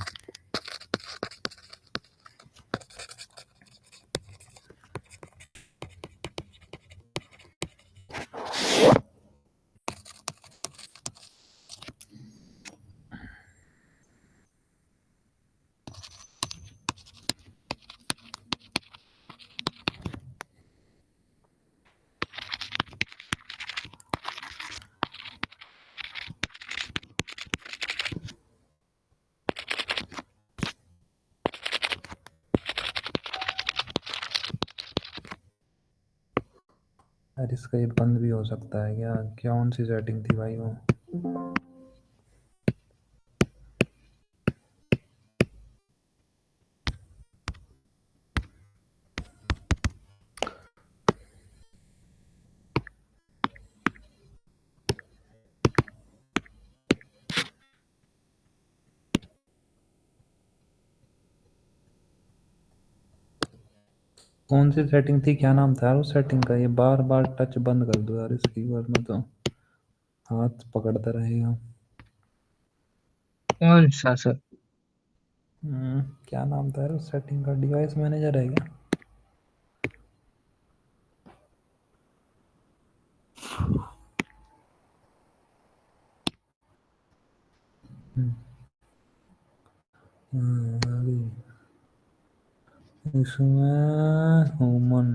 यार इसका ये बंद भी हो सकता है क्या? कौन सी सेटिंग थी भाई वो? कौन सी सेटिंग थी, क्या नाम था यार उस सेटिंग का? ये बार बार टच बंद कर दो यार इसकी, वरना तो हाथ पकड़ता रहेगा। कौन सा सर? क्या नाम था यार उस सेटिंग का? डिवाइस मैनेजर है क्या? अरे इसमें ह्यूमन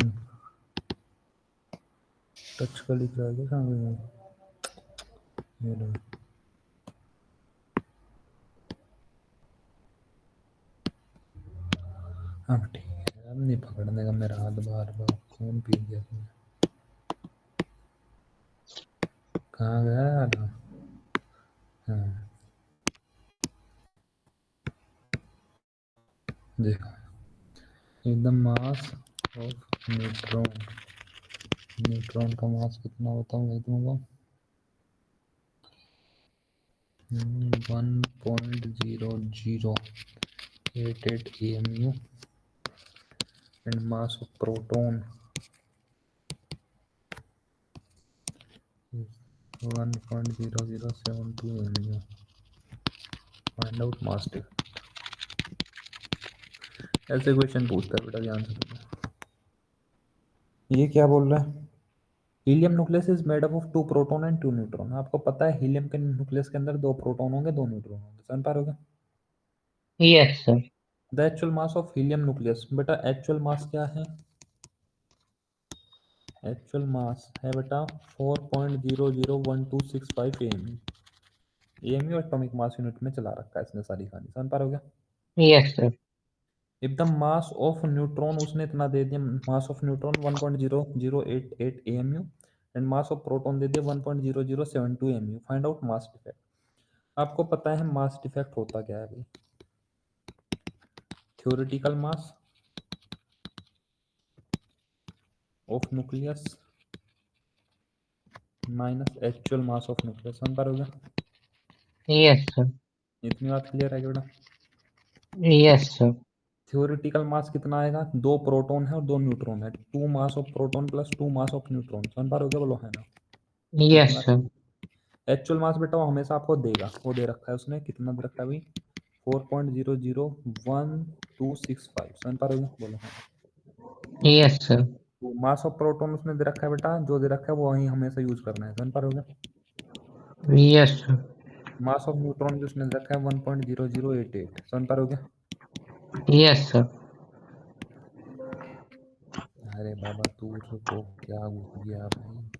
टच का लिख रहा है क्या सामने? ये लो। अब ठीक है, अब नहीं पकड़ने का मेरा हाथ, बार बार खून पी गया तुमने। कहाँ गया यार? हाँ, देखो एकदम मास ऑफ न्यूट्रॉन। न्यूट्रॉन का मास कितना होता है भाई तुमको? 1.0088 EMU and mass of proton is 1.0072 EMU. Find out mass difference. ऐसे क्वेश्चन पूछता है बेटा, ध्यान से सुनना। ये क्या बोल रहा है? Helium nucleus is made up of 2 proton and 2 neutron. आपको पता है हीलियम के न्यूक्लियस के अंदर 2 प्रोटॉन होंगे, 2 न्यूट्रॉन होंगे, समझ पा रहे हो क्या? Yes sir. The actual mass of helium nucleus, बेटा एक्चुअल मास क्या है? एक्चुअल मास है बेटा 4.001265 एएमयू एटॉमिक मास यूनिट में चला रखा है इसने सारी कहानी, समझ पा रहे हो क्या? Yes sir. एकदम मास ऑफ न्यूट्रॉन उसने इतना दे दिया, mass of neutron 1.0088 AMU and mass of proton दे दिया 1.0072 AMU. Find out mass defect. आपको पता है मास डिफेक्ट होता क्या है भाई? Theoretical mass of nucleus minus actual mass of nucleus, समझ पा रहे हो क्या? Yes sir. इतनी बात क्लियर है बेटा? Yes sir. थ्योरेटिकल मास कितना आएगा? 2 प्रोटॉन है और 2 न्यूट्रॉन है, 2 मास of proton plus 2 mass of neutron. समझ पा रहे हो क्या? बोलो है ना? इतनी यस बात। सर। एक्चुअल मास बेटा वो हमेशा आपको देगा, वो दे रखा है उसने, कितना दे रखा है भाई? 4.001265। समझ पा रहे हो क्या? बोलो हाँ। Yes sir. तो मास ऑफ प्रोटॉन उसने दे रखा है बेटा, जो दे रखा है वो वही हमेशा यूज करना है। समझ पा रहे हो क्या? Yes sir. Mass of neutron जो उसने दे रखा है 1.0088। समझ पा रहे हो क्या? Yes sir. अरे बाबा तू को क्या घुस गया भाई?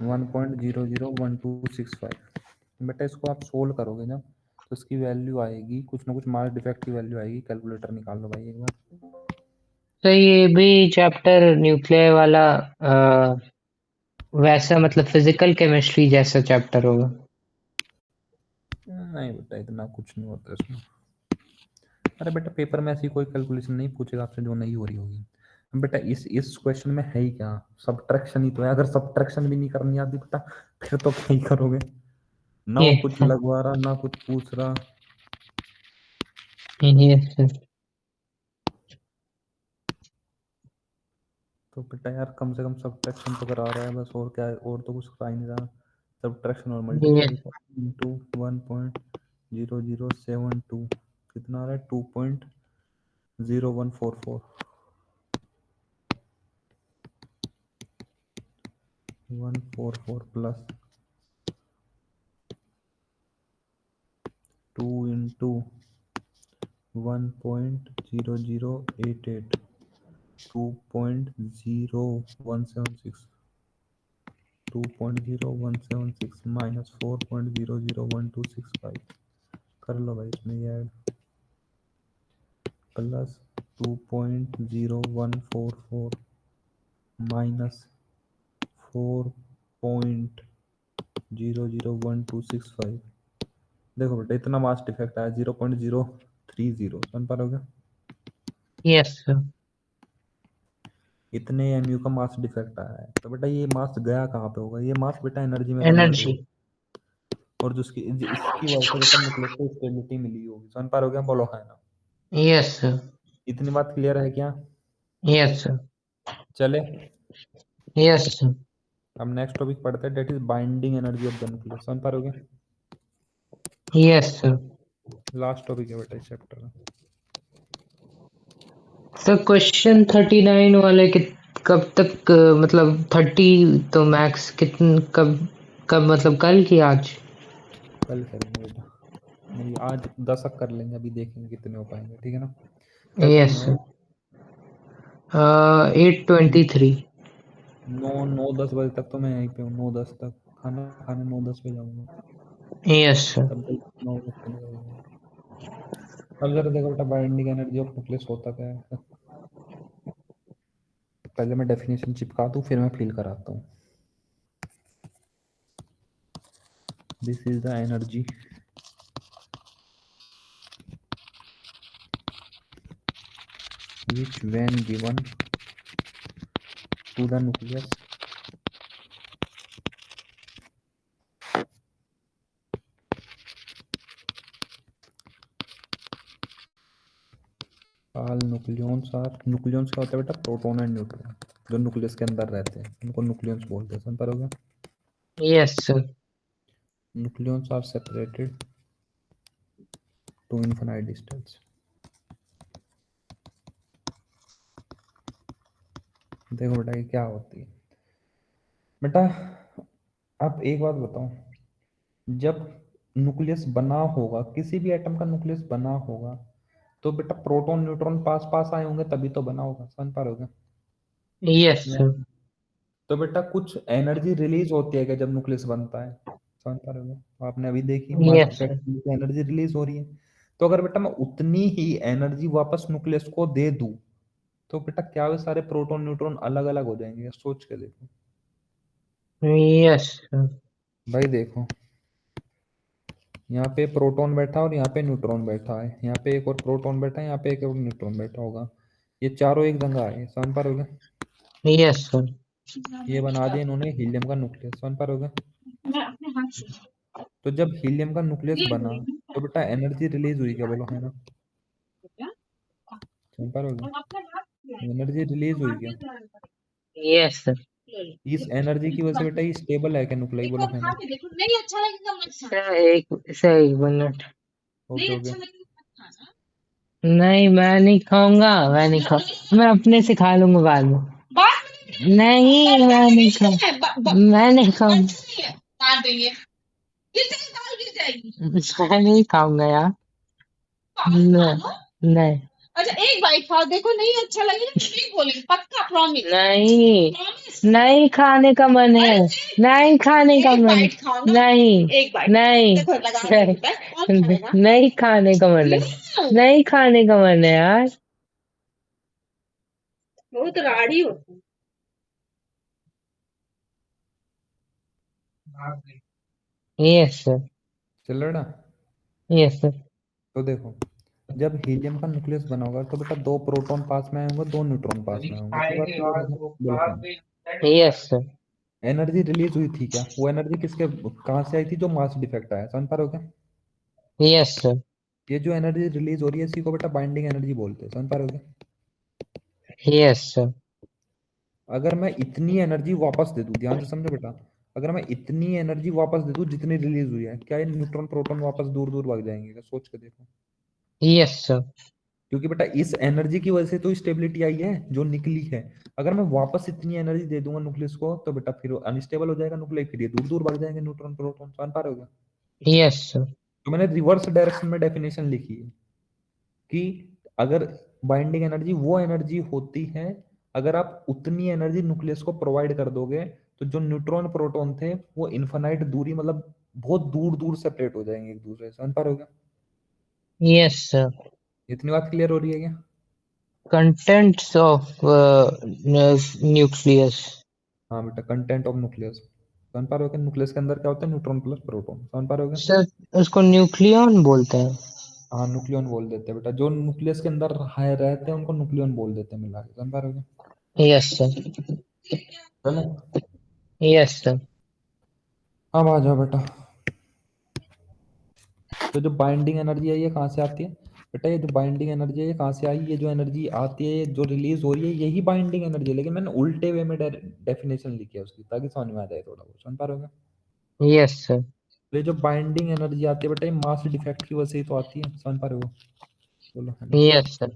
1.001265। बेटा इसको आप सोल्व करोगे ना तो इसकी वैल्यू आएगी, कुछ ना कुछ मास डिफेक्ट की वैल्यू आएगी। कैलकुलेटर निकाल लो भाई एक बार। तो ये भी चैप्टर न्यूक्लियर वाला वैसा मतलब फिजिकल केमिस्ट्री जैसा चैप्टर होगा? नहीं बेटा इतना कुछ नहीं होता इसमें। अरे बेटा पेपर में ऐसी कोई कैलकुलेशन नहीं पूछेगा आपसे जो नहीं हो रही होगी। बेटा इस क्वेश्चन में है ही क्या? सब्ट्रैक्शन ही तो है। अगर सब्ट्रैक्शन भी नहीं करनी आती बेटा फिर तो क्या ही करोगे? ना ये वो कुछ लगवा रहा ना कुछ पूछ रहा। Yes sir. तो बेटा यार कम से कम सब्ट्रैक्शन तो करा रहा है बस, और क्या है? और तो कुछ करा ही नहीं रहा। सब्ट्रैक्शन और यस। मल्टीप्लाई इंटू 1.0072 कितना आ रहा है? 2.0144। 144 प्लस 2 इंटू 1.0088, 2.0176, 2.0176 माइनस 4.001265। कर लो भाई इसमें ये ऐड। Plus 2.0144 minus 4.001265। देखो बेटा इतना मास डिफेक्ट आया 0.030। समझ पा रहे हो क्या? Yes sir. इतने एमयू का मास डिफेक्ट आया है। तो बेटा ये मास गया कहाँ पे होगा? ये मास बेटा एनर्जी में कन्वर्ट एनर्जी। होगा। और जो इसकी वजह से बेटा न्यूक्लियस को स्टेबिलिटी मिली होगी। समझ पा रहे हो क्या? बोलो है ना? Yes sir. इतनी बात क्लियर है क्या? Yes sir. चले यस सर। अब नेक्स्ट टॉपिक पढ़ते हैं, that is binding energy of the nucleus. समझ पा रहे हो क्या? Yes sir. लास्ट टॉपिक है बेटा इस चैप्टर का। सर क्वेश्चन 39 वाले कब तक मतलब 30 तो मैक्स कितन कब कब मतलब कल की आज? कल करेंगे बेटा। नहीं आज 10 कर लेंगे, अभी देखेंगे कितने हो पाएंगे। ठीक है ना? क्या टाइम यस हुआ सर। है? 8:23। 9 9 10 बजे तक तो मैं यहीं पे हूँ। 9 10 तक खाना खाने 9 10 पे जाऊंगा। Yes sir. तब तक 9 10 पे निकलूंगा। अब जरा देखो बेटा बाइंडिंग एनर्जी ऑफ न्यूक्लियस होता क्या है। पहले मैं डेफिनेशन चिपका दूं फिर मैं फील कराता हूँ। This is the energy which when given to the nucleus all nucleons are, nucleons क्या होता है बेटा? प्रोटॉन एंड न्यूट्रॉन जो न्यूक्लियस के अंदर रहते हैं उनको न्यूक्लियंस बोलते हैं। समझ पा रहे हो? Yes sir. Nucleons are separated to infinite distance. देखो बेटा ये क्या होती है बेटा। आप एक बात बताओ, जब न्यूक्लियस बना होगा, किसी भी एटम का न्यूक्लियस बना होगा तो बेटा प्रोटॉन न्यूट्रॉन पास पास आए होंगे तभी तो बना होगा। समझ पा रहे हो क्या? यस या सर। तो बेटा कुछ एनर्जी रिलीज होती है क्या जब न्यूक्लियस बनता है? समझ पा रहे हो क्या? आपने अभी देखी मास यस डिफेक्ट सर। से एनर्जी रिलीज हो रही है। तो अगर बेटा मैं उतनी ही एनर्जी वापस न्यूक्लियस को दे दूं तो बेटा क्या वे सारे प्रोटॉन न्यूट्रॉन अलग अलग हो जाएंगे? सोच के देखो यस सर। भाई। देखो यहाँ पे प्रोटॉन बैठा और यहाँ पे न्यूट्रॉन बैठा है, यहाँ पे एक और प्रोटॉन बैठा है, यहाँ पे एक और न्यूट्रॉन बैठा होगा। ये चारों एक जगह आए। समझ पा रहे हो क्या? Yes sir. ये बना दिया इन्होंने हीलियम का न्यूक्लियस। समझ पा रहे हो क्या? तो जब हीलियम का न्यूक्लियस बना तो बेटा एनर्जी रिलीज हुई क्या, बोलो है ना? सिंपल हो गया, एनर्जी रिलीज हुई क्या? Yes sir. इस एनर्जी की वजह से बेटा ये स्टेबल है क्या न्यूक्लियाई, बोलो है ना? सर एक मिनट। Okay okay. नहीं मैं नहीं खाऊंगा, मैं नहीं खा, मैं अपने से खा लूंगा बाद में। नहीं मैं नहीं खा, मैं नहीं खाऊंगा, मैं नहीं खाऊंगा यार। नहीं नहीं। अच्छा एक बाइट खाओ, देखो नहीं अच्छा लगेगा तो नहीं बोलेंगे, पक्का प्रॉमिस। नहीं नहीं खाने का मन है, नहीं खाने का मन, नहीं नहीं नहीं खाने का मन है, नहीं खाने का मन है यार। बहुत राड़ी हो। Yes sir. चल रहा। Yes sir. तो देखो, जब हीलियम का न्यूक्लियस बना होगा तो बेटा दो प्रोटॉन पास में आएंगे, दो न्यूट्रॉन पास में आएंगे, इतनी बात क्लियर है क्या, बोलो है ना? Yes sir. एनर्जी रिलीज हुई थी क्या, वो एनर्जी किसके कहाँ से आई थी, जो मास डिफेक्ट आया, समझ पा रहे हो क्या? Yes sir. ये जो एनर्जी रिलीज हो रही है इसी को बेटा बाइंडिंग एनर्जी बोलते हैं, समझ पा रहे हो क्या? Yes sir. अगर मैं इतनी एनर्जी वापस दे दूं, ध्यान से समझो बेटा, अगर मैं इतनी एनर्जी वापस दे दूं जितनी रिलीज हुई है, क्या ये न्यूट्रॉन प्रोटॉन वापस दूर दूर भाग जाएंगे क्या, सोच के देखो। Yes sir. क्योंकि बेटा इस एनर्जी की वजह से तो स्टेबिलिटी आई है जो निकली है। अगर मैं वापस इतनी एनर्जी दे दूंगा न्यूक्लियस को तो बेटा फिर अनस्टेबल हो जाएगा न्यूक्लियस, फिर ये दूर दूर भाग जाएंगे न्यूट्रॉन प्रोटॉन, समझ पा रहे हो क्या? Yes sir. तो मैंने रिवर्स डायरेक्शन में डेफिनेशन लिखी है कि अगर बाइंडिंग एनर्जी वो एनर्जी होती है, अगर आप उतनी एनर्जी न्यूक्लियस को प्रोवाइड कर दोगे तो जो न्यूट्रॉन प्रोटॉन थे वो इन्फानाइट दूरी, मतलब बहुत दूर दूर सेपरेट हो जाएंगे एक दूसरे से, समझ पा रहे हो क्या? Yes sir. इतनी बात क्लियर हो रही है क्या? Contents of nucleus. हाँ बेटा, कंटेंट ऑफ न्यूक्लियस, समझ पा रहे हो क्या? न्यूक्लियस के अंदर क्या होता है, न्यूट्रॉन प्लस प्रोटॉन, समझ पा रहे हो क्या? सर उसको न्यूक्लियन बोलते हैं। हाँ न्यूक्लियन बोल देते हैं बेटा, जो न्यूक्लियस के अंदर रहते हैं उनको न्यूक्लियन बोल देते हैं मिला के, समझ पा रहे हो क्या? Yes sir. चलो, यस सर। अब आ जाओ बेटा। तो जो बाइंडिंग एनर्जी है ये कहाँ से आती है बेटा, ये जो बाइंडिंग एनर्जी है ये कहाँ से आई, ये जो एनर्जी आती है, ये जो रिलीज हो रही है यही बाइंडिंग एनर्जी है, लेकिन मैंने उल्टे वे में डेफिनेशन लिखी है उसकी ताकि समझ में आ जाए थोड़ा बहुत, समझ पा रहे हो क्या? Yes sir. तो ये जो बाइंडिंग एनर्जी आती है बेटा ये मास डिफेक्ट की वजह से ही तो आती है, समझ पा रहे हो? बोलो है ना? Yes sir.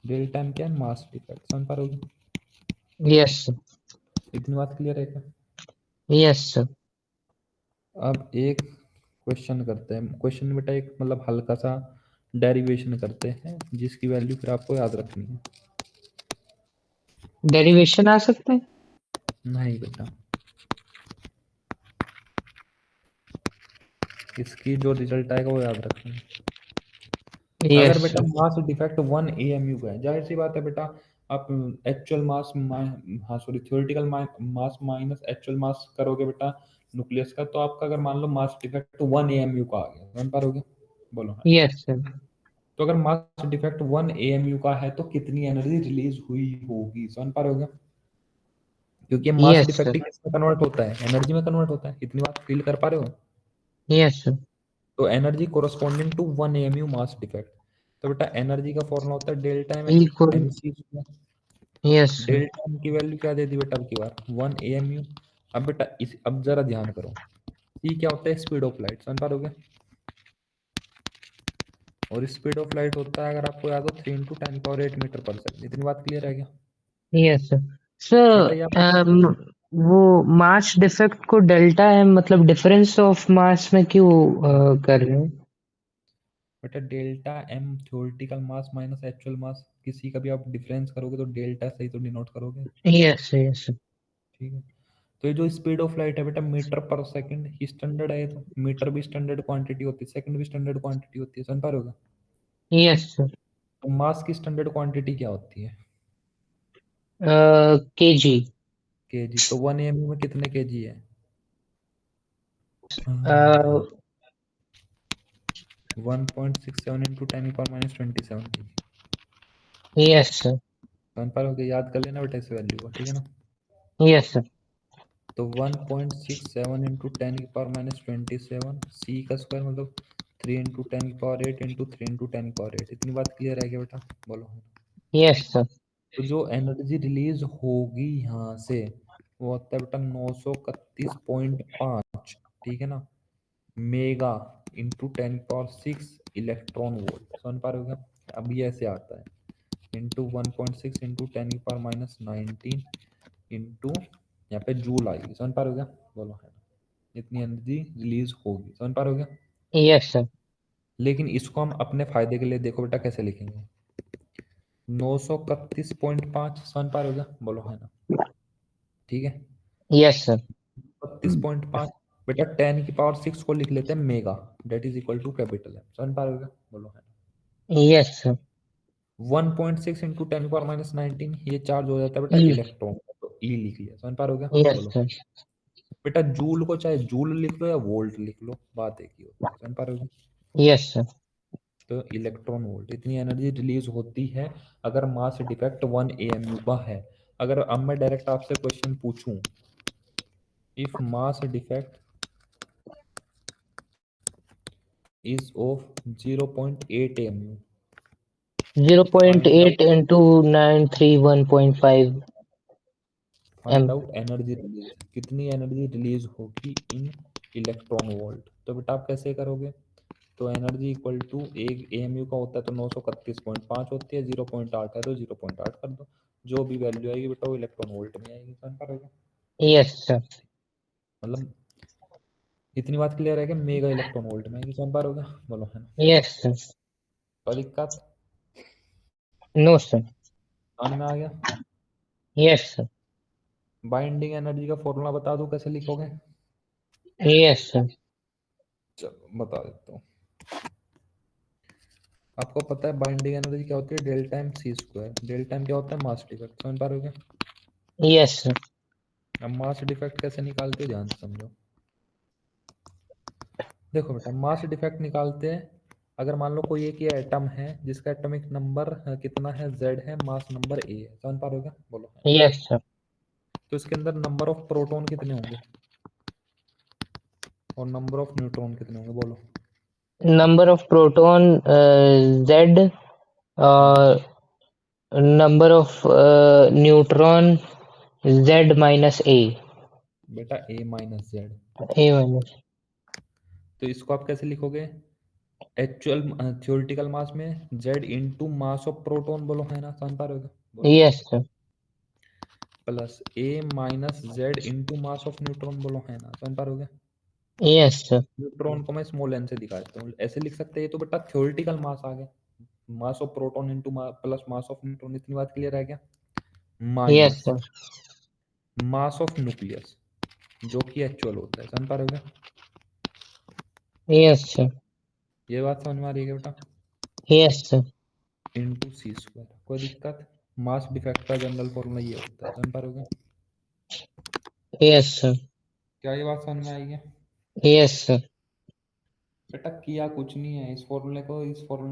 डेल्टा एम क्या है, मास डिफेक्ट, समझ पा रहे हो? Yes sir. इतनी बात क्लियर है क्या? Yes sir. अब एक क्वेश्चन करते हैं, क्वेश्चन में बेटा एक मतलब हल्का सा डेरिवेशन करते हैं जिसकी वैल्यू फिर आपको याद रखनी है। डेरिवेशन आ सकता है। नहीं बेटा, इसकी जो रिजल्ट आएगा वो याद रखना है। अगर यस बेटा सर। मास डिफेक्ट 1 AMU का है, जाहिर सी बात है बेटा, आप एक्चुअल मास, हाँ सॉरी, थ्योरेटिकल मास माइनस एक्चुअल मास करोगे बेटा न्यूक्लियस का, तो आपका अगर मान लो मास डिफेक्ट 1 AMU का आ गया, समझ पाओगे, बोलो है ना? Yes sir. तो अगर मास डिफेक्ट 1 AMU का है तो कितनी एनर्जी रिलीज हुई होगी, समझ पा रहे हो क्या? क्योंकि मास यस डिफेक्ट सर। किसमें कन्वर्ट होता है, एनर्जी में कन्वर्ट होता है, इतनी बात फील कर पा रहे हो? Yes sir. तो energy corresponding to 1 AMU mass defect, तो बेटा एनर्जी का फॉर्मूला होता है delta M equal. M C. Yes sir. Delta M की वैल्यू क्या दे दी बेटा, अब की बार 1 AMU। अब बेटा इस, अब जरा ध्यान करो, सी क्या होता है, स्पीड ऑफ लाइट, समझ पा रहे? और स्पीड ऑफ लाइट होता है, अगर आपको याद हो, 3 × 10⁸ मीटर पर सेकंड, इतनी बात क्लियर है क्या? Yes sir. बेटा ये सर आप, वो मास डिफेक्ट को डेल्टा है मतलब डिफरेंस ऑफ मास में क्यों कर रहे हैं। बेटा डेल्टा एम थ्योरेटिकल मास माइनस एक्चुअल मास, किसी का भी आप डिफरेंस करोगे तो डेल्टा से ही तो डिनोट करोगे, यस यस। ठीक है? तो ये जो स्पीड ऑफ लाइट है बेटा मीटर पर सेकंड स्टैंडर्ड है, तो मीटर भी स्टैंडर्ड क्वांटिटी होती है, सेकंड भी स्टैंडर्ड क्वांटिटी होती है, समझ पा रहे हो? Yes sir. तो मास की स्टैंडर्ड क्वांटिटी क्या होती है, केजी। केजी, तो 1 AMU में कितने केजी है? 1.67 इंटू 10⁻⁻27 केजी, यस सर। समझ पा रहे हो? याद कर लेना बेटा इस वैल्यू को, ठीक है ना? Yes sir. तो 1.67 इंटू 10⁻⁻27, सी का स्क्वायर मतलब 3 × 10⁸ इंटू 3 × 10⁸ इतनी बात क्लियर है क्या बेटा? बोलो। Yes sir. तो जो एनर्जी रिलीज होगी यहाँ से वो होता है बेटा 931.5, ठीक है ना, मेगा इंटू 10⁶ इलेक्ट्रॉन वोल्ट, समझ पा रहे हो क्या? अब ये ऐसे आता है इंटू 1.6 इंटू 10⁻⁻19 इंटू यहाँ पे जूल आएगी, समझ पा रहे हो क्या? बोलो है ना, इतनी एनर्जी रिलीज होगी, समझ पा रहे हो क्या? Yes sir. लेकिन इसको हम अपने फायदे के लिए देखो बेटा कैसे लिखेंगे, 931.5, समझ पा रहे हो क्या? बोलो है ना, ठीक है। Yes sir. 32.5 बेटा 10⁶ को लिख लेते हैं mega, that is equal to capital है, समझ पा रहे हो क्या? बोलो है ना। Yes sir. 1.6 इंटू 10⁻⁻19 ये चार्ज हो जाता है बेटा इलेक्ट्रॉन, तो ई लिख लिया, समझ पा रहे हो क्या? यस बोलो। सर। बेटा जूल को चाहे जूल लिख लो या वोल्ट लिख लो, बात एक ही होती है, समझ पा रहे हो क्या? Yes sir. तो इलेक्ट्रॉन वोल्ट, इतनी एनर्जी रिलीज होती है अगर मास डिफेक्ट 1 AMU का है। अगर अब मैं डायरेक्ट आपसे क्वेश्चन पूछूं, if mass defect is of 0.8 AMU, find out 0.8 into 931.5 find m। Out energy release, कितनी एनर्जी रिलीज होगी इन इलेक्ट्रॉन वोल्ट। तो बेटा आप कैसे करोगे, तो एनर्जी इक्वल टू एक एएमयू का होता है तो 931.5 होती है, 0.8 है तो 0.8 कर दो, जो भी वैल्यू आएगी बेटा वो इलेक्ट्रॉन वोल्ट में आएगी, समझ पा रहे हो? Yes sir. मतलब इतनी बात क्लियर है कि मेगा इलेक्ट्रॉन वोल्ट में आएगी, समझ पा रहे हो? बोलो है ना। Yes sir. तो दिक्कत नो सर। समझ में आ गया? Yes sir. बाइंडिंग एनर्जी का फॉर्मूला बता दूं कैसे लिखोगे? Yes sir. चलो बता देता हूँ। आपको पता है बाइंडिंग एनर्जी क्या होती है, delta M C square. Delta M क्या होता है, मास डिफेक्ट, समझ पा रहे हो क्या? Yes sir. अब मास डिफेक्ट कैसे निकालते हो ध्यान से समझो। देखो बेटा मास डिफेक्ट निकालते हैं, अगर मान लो कोई एक ये एटम है जिसका एटॉमिक नंबर कितना है, जेड है, मास नंबर ए है, समझ पा रहे हो क्या? बोलो है। Yes sir. तो इसके अंदर नंबर ऑफ प्रोटॉन कितने होंगे और नंबर ऑफ न्यूट्रॉन कितने होंगे, बोलो। Number of proton Z, hmm, और number of neutron Z minus A. बेटा A minus Z. A minus. तो इसको आप कैसे लिखोगे, एक्चुअल थ्योरेटिकल मास में Z into mass of proton, बोलो है ना, समझ पा रहे हो क्या? बोलो। Yes sir. Plus A minus Z into mass of neutron, बोलो है ना, समझ पा रहे हो क्या? Yes sir. न्यूट्रॉन को मैं स्मॉल एन से दिखा देता हूँ, ऐसे लिख सकते हैं, ये तो बेटा थ्योरेटिकल मास आ गया, मास of proton into plus mass of neutron, इतनी बात क्लियर है क्या? Yes minus sir. Mass of nucleus जो कि एक्चुअल होता है, समझ पा रहे हो क्या? Yes sir. ये बात समझ में आ रही है क्या बेटा? Yes sir. Into C square, कोई दिक्कत? मास डिफेक्ट का जनरल फॉर्मूला ये होता है, समझ पा रहे हो क्या? Yes sir. क्या ये बात समझ में आई है? Yes sir. बेटा किया कुछ नहीं है, इस फॉर्मूले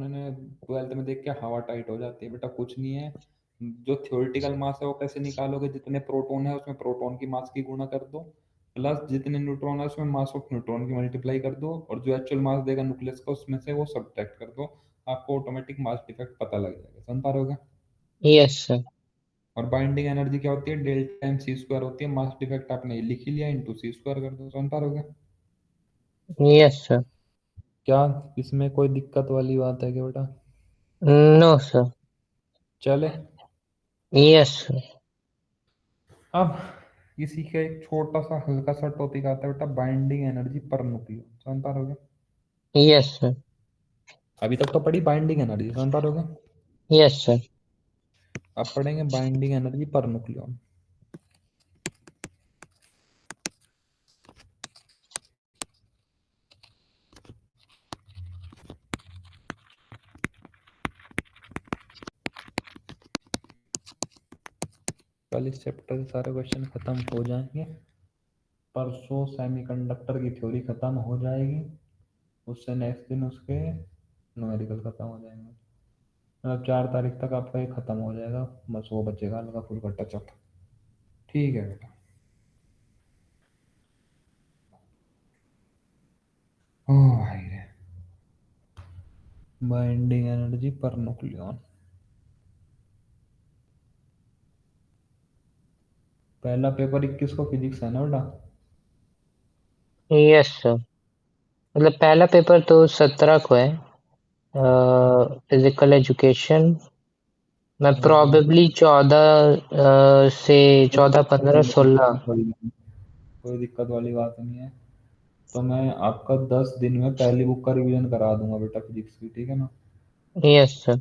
ने 12th में देख के हवा टाइट हो जाती है, बेटा कुछ नहीं है। जो थ्योरेटिकल मास है वो कैसे निकालोगे, जितने प्रोटॉन है उसमें प्रोटॉन की मास की गुणा कर दो, प्लस जितने न्यूट्रॉन है उसमें मास ऑफ न्यूट्रॉन की मल्टीप्लाई कर दो, और जो एक्चुअल मास देगा न्यूक्लियस का उसमें से वो सब्ट्रैक्ट कर दो, आपको ऑटोमेटिक मास डिफेक्ट पता लग जाएगा, समझ पा रहे हो क्या? Yes sir. और बाइंडिंग एनर्जी क्या होती है, डेल्टा एम सी स्क्वायर होती है, मास डिफेक्ट आपने लिख ही लिया, इंटू सी स्क्वायर कर दो, समझ पा रहे हो क्या? Yes sir. क्या इसमें कोई दिक्कत वाली बात है क्या बेटा? No sir. चले। Yes sir. अब इसी का एक छोटा सा हल्का सा टॉपिक आता है बेटा, बाइंडिंग एनर्जी पर न्यूक्लियन, समझ पा रहे हो क्या? Yes sir. अभी तक तो पढ़ी बाइंडिंग एनर्जी, समझ पा रहे हो क्या? Yes sir. अब पढ़ेंगे बाइंडिंग एनर्जी पर न्यूक्लियन। कल इस चैप्टर के सारे क्वेश्चन खत्म हो जाएंगे, परसों सेमीकंडक्टर की थ्योरी खत्म हो जाएगी, उससे नेक्स्ट दिन उसके न्यूमेरिकल खत्म हो जाएंगे, मतलब 4 तारीख तक आपका ये खत्म हो जाएगा, बस वो बचेगा हल्का फुल्का टचअप। ठीक है बेटा। ओ भाई रे, बाइंडिंग एनर्जी पर न्यूक्लियन। पहला पेपर 21 को फिजिक्स है ना बेटा? Yes sir. मतलब पहला पेपर तो 17 को है, फिजिकल एजुकेशन। मैं हाँ, प्रोबेबली 14 से कोई 14, दिक्कत 15, वाली 16। कोई दिक्कत वाली बात नहीं है। तो मैं आपका 10 दिन में पहली बुक का रिवीजन करा दूंगा बेटा फिजिक्स की, ठीक है ना? Yes sir.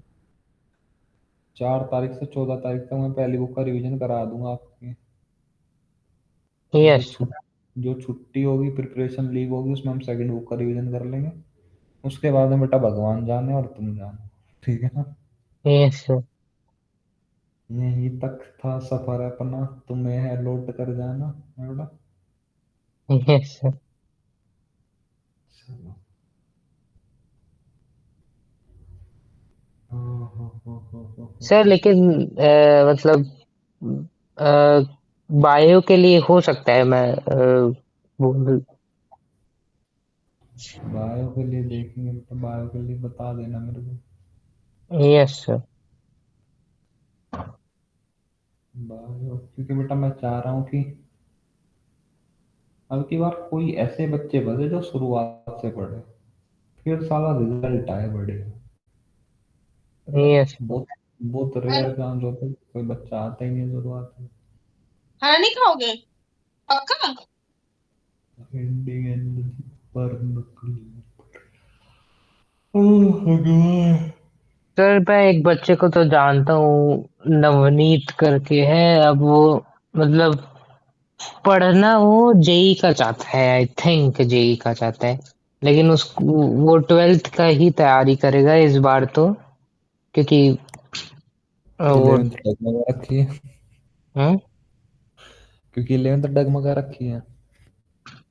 4 तारीख से 14 तारीख तक मैं पहली बुक का रिवीजन करा दूंगा आपकी। जो यस सर। छुट जो छुट्टी होगी, प्रिपरेशन लीव होगी, उसमें हम सेकंड बुक का रिवीजन कर लेंगे। उसके बाद में बेटा भगवान जाने और तुम जानो, ठीक है ना? Yes sir. यहीं तक था सफर अपना, तुम्हें है लौट कर जाना, है बेटा? Yes sir. चलो। ओ, हो। सर लेकिन मतलब बायो के लिए हो सकता है, मैं बोल। बायो के लिए देखेंगे बेटा, बायो के लिए बता देना मेरे को। Yes sir. बायो क्योंकि बेटा मैं चाह रहा हूँ कि अब की बार कोई ऐसे बच्चे बचे जो शुरुआत से पढ़े, फिर साला रिजल्ट आए बढ़िया। यस बहुत बहुत रेयर चांस होता है कि कोई बच्चा आता ही नहीं शुरुआत में। खाना नहीं खाओगे? पक्का? एंडिंग एंड पर नकली। ओह भगवान। सर मैं एक बच्चे को तो जानता हूँ, नवनीत करके है। अब वो मतलब पढ़ना वो जेई का चाहता है, आई थिंक जेई का चाहता है। लेकिन उस वो 12th का ही तैयारी करेगा इस बार तो, क्योंकि वो 11th डगमगा रखी है। हम्म। क्योंकि 11th डगमगा रखी है।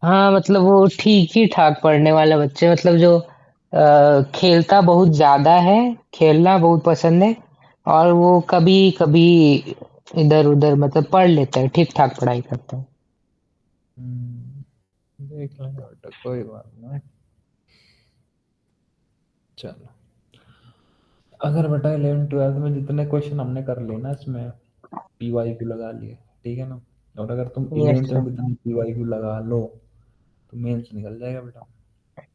हाँ मतलब वो ठीक ही ठाक पढ़ने वाला बच्चे, मतलब जो खेलता बहुत ज्यादा है, खेलना बहुत पसंद है। और वो कभी कभी इधर उधर मतलब पढ़ लेता है, ठीक ठाक पढ़ाई करता है। देख लेंगे बेटा, कोई बात नहीं। चलो। अगर बेटा 11th 12th में जितने क्वेश्चन हमने कर लिए ना इसमें, पीवाई क्यू लगा लिए, ठीक है ना? और अगर तुम यस 11th सर। में भी तुम पीवाई क्यू लगा लो तो मेंस निकल जाएगा बेटा,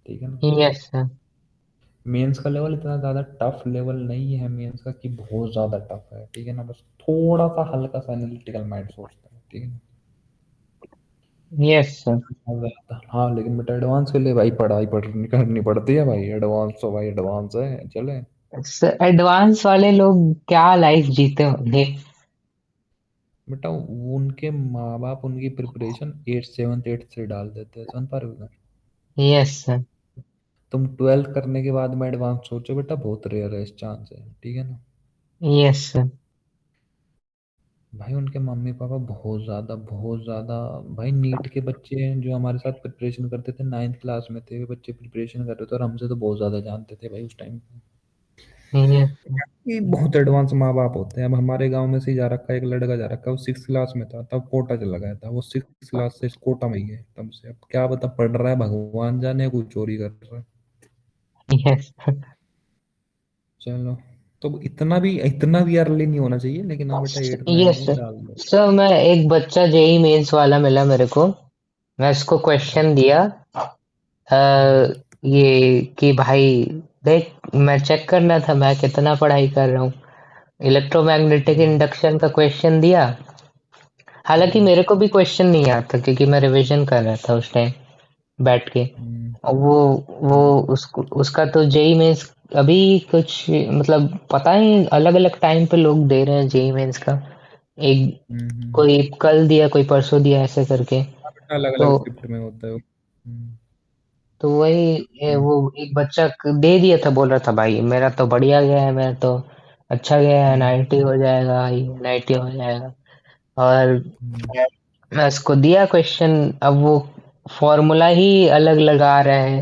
ठीक है ना? Yes sir. मेंस का लेवल इतना ज़्यादा टफ लेवल नहीं है मेंस का कि बहुत ज़्यादा टफ है, ठीक है ना? बस थोड़ा सा हल्का सा एनालिटिकल माइंड सोचता है, ठीक है ना? Yes sir. हाँ लेकिन बेटा एडवांस के लिए भाई पढ़ाई करनी पड़ती है भाई, एडवांस तो भाई एडवांस है, चले। सर एडवांस वाले लोग क्या लाइफ जीते होंगे। बेटा उनके माँ बाप उनकी प्रिपरेशन 8th 7th 8th से डाल देते हैं, समझ पा रहे हो? Yes sir. तुम 12th करने के बाद में एडवांस सोचो बेटा, बहुत रेयर है, इस चांस है, ठीक है ना? Yes sir. भाई उनके मम्मी पापा बहुत ज़्यादा भाई नीट के बच्चे हैं जो हमारे साथ प्रिपरेशन करते थे, 9th क्लास में थे वे बच्चे प्रिपरेशन कर रहे थे और हमसे तो बहुत ज़्यादा जानते थे भाई उस टाइम पे। यस ये बहुत एडवांस माँ बाप होते हैं। अब हमारे गांव में से ही जा रखा है एक लड़का, जा रखा है, वो 6th क्लास में था तब कोटा चला गया था, वो 6th क्लास से कोटा में ही है तब से। अब क्या बता पढ़ रहा है भगवान जाने, कोई चोरी कर रहा है। यस। चलो। तो इतना भी अर्ली नहीं होना चाहिए, लेकिन हाँ बेटा 8th 9th यस में सर। डाल दो। सर मैं एक बच्चा जेई मेंस वाला मिला मेरे को। मैं उसको क्वेश्चन दिया, हम्म, ये कि भाई देख, मैं चेक करना था मैं कितना पढ़ाई कर रहा हूँ। इलेक्ट्रोमैग्नेटिक हम्म, इंडक्शन का क्वेश्चन दिया। हालांकि हम्म, मेरे को भी क्वेश्चन नहीं आता क्योंकि मैं रिवीजन कर रहा था उस टाइम बैठ के। हम्म, और वो हम्म, उसका तो जेई मेंस अभी कुछ मतलब पता नहीं, अलग अलग टाइम पे लोग दे रहे हैं जेई मेंस का। एक हम्म। कोई कल दिया, कोई परसों दिया, ऐसे करके। हाँ बेटा अलग तो अलग शिफ्ट में होता है वो। वही हम्म, वो एक बच्चा दे दिया था, बोल रहा था भाई मेरा तो बढ़िया गया है, मेरा तो अच्छा गया है, हम्म, 90 हो जाएगा, 90 हो जाएगा। और हम्म, मैं उसको दिया क्वेश्चन। अब वो फॉर्मूला ही अलग लगा रहा है,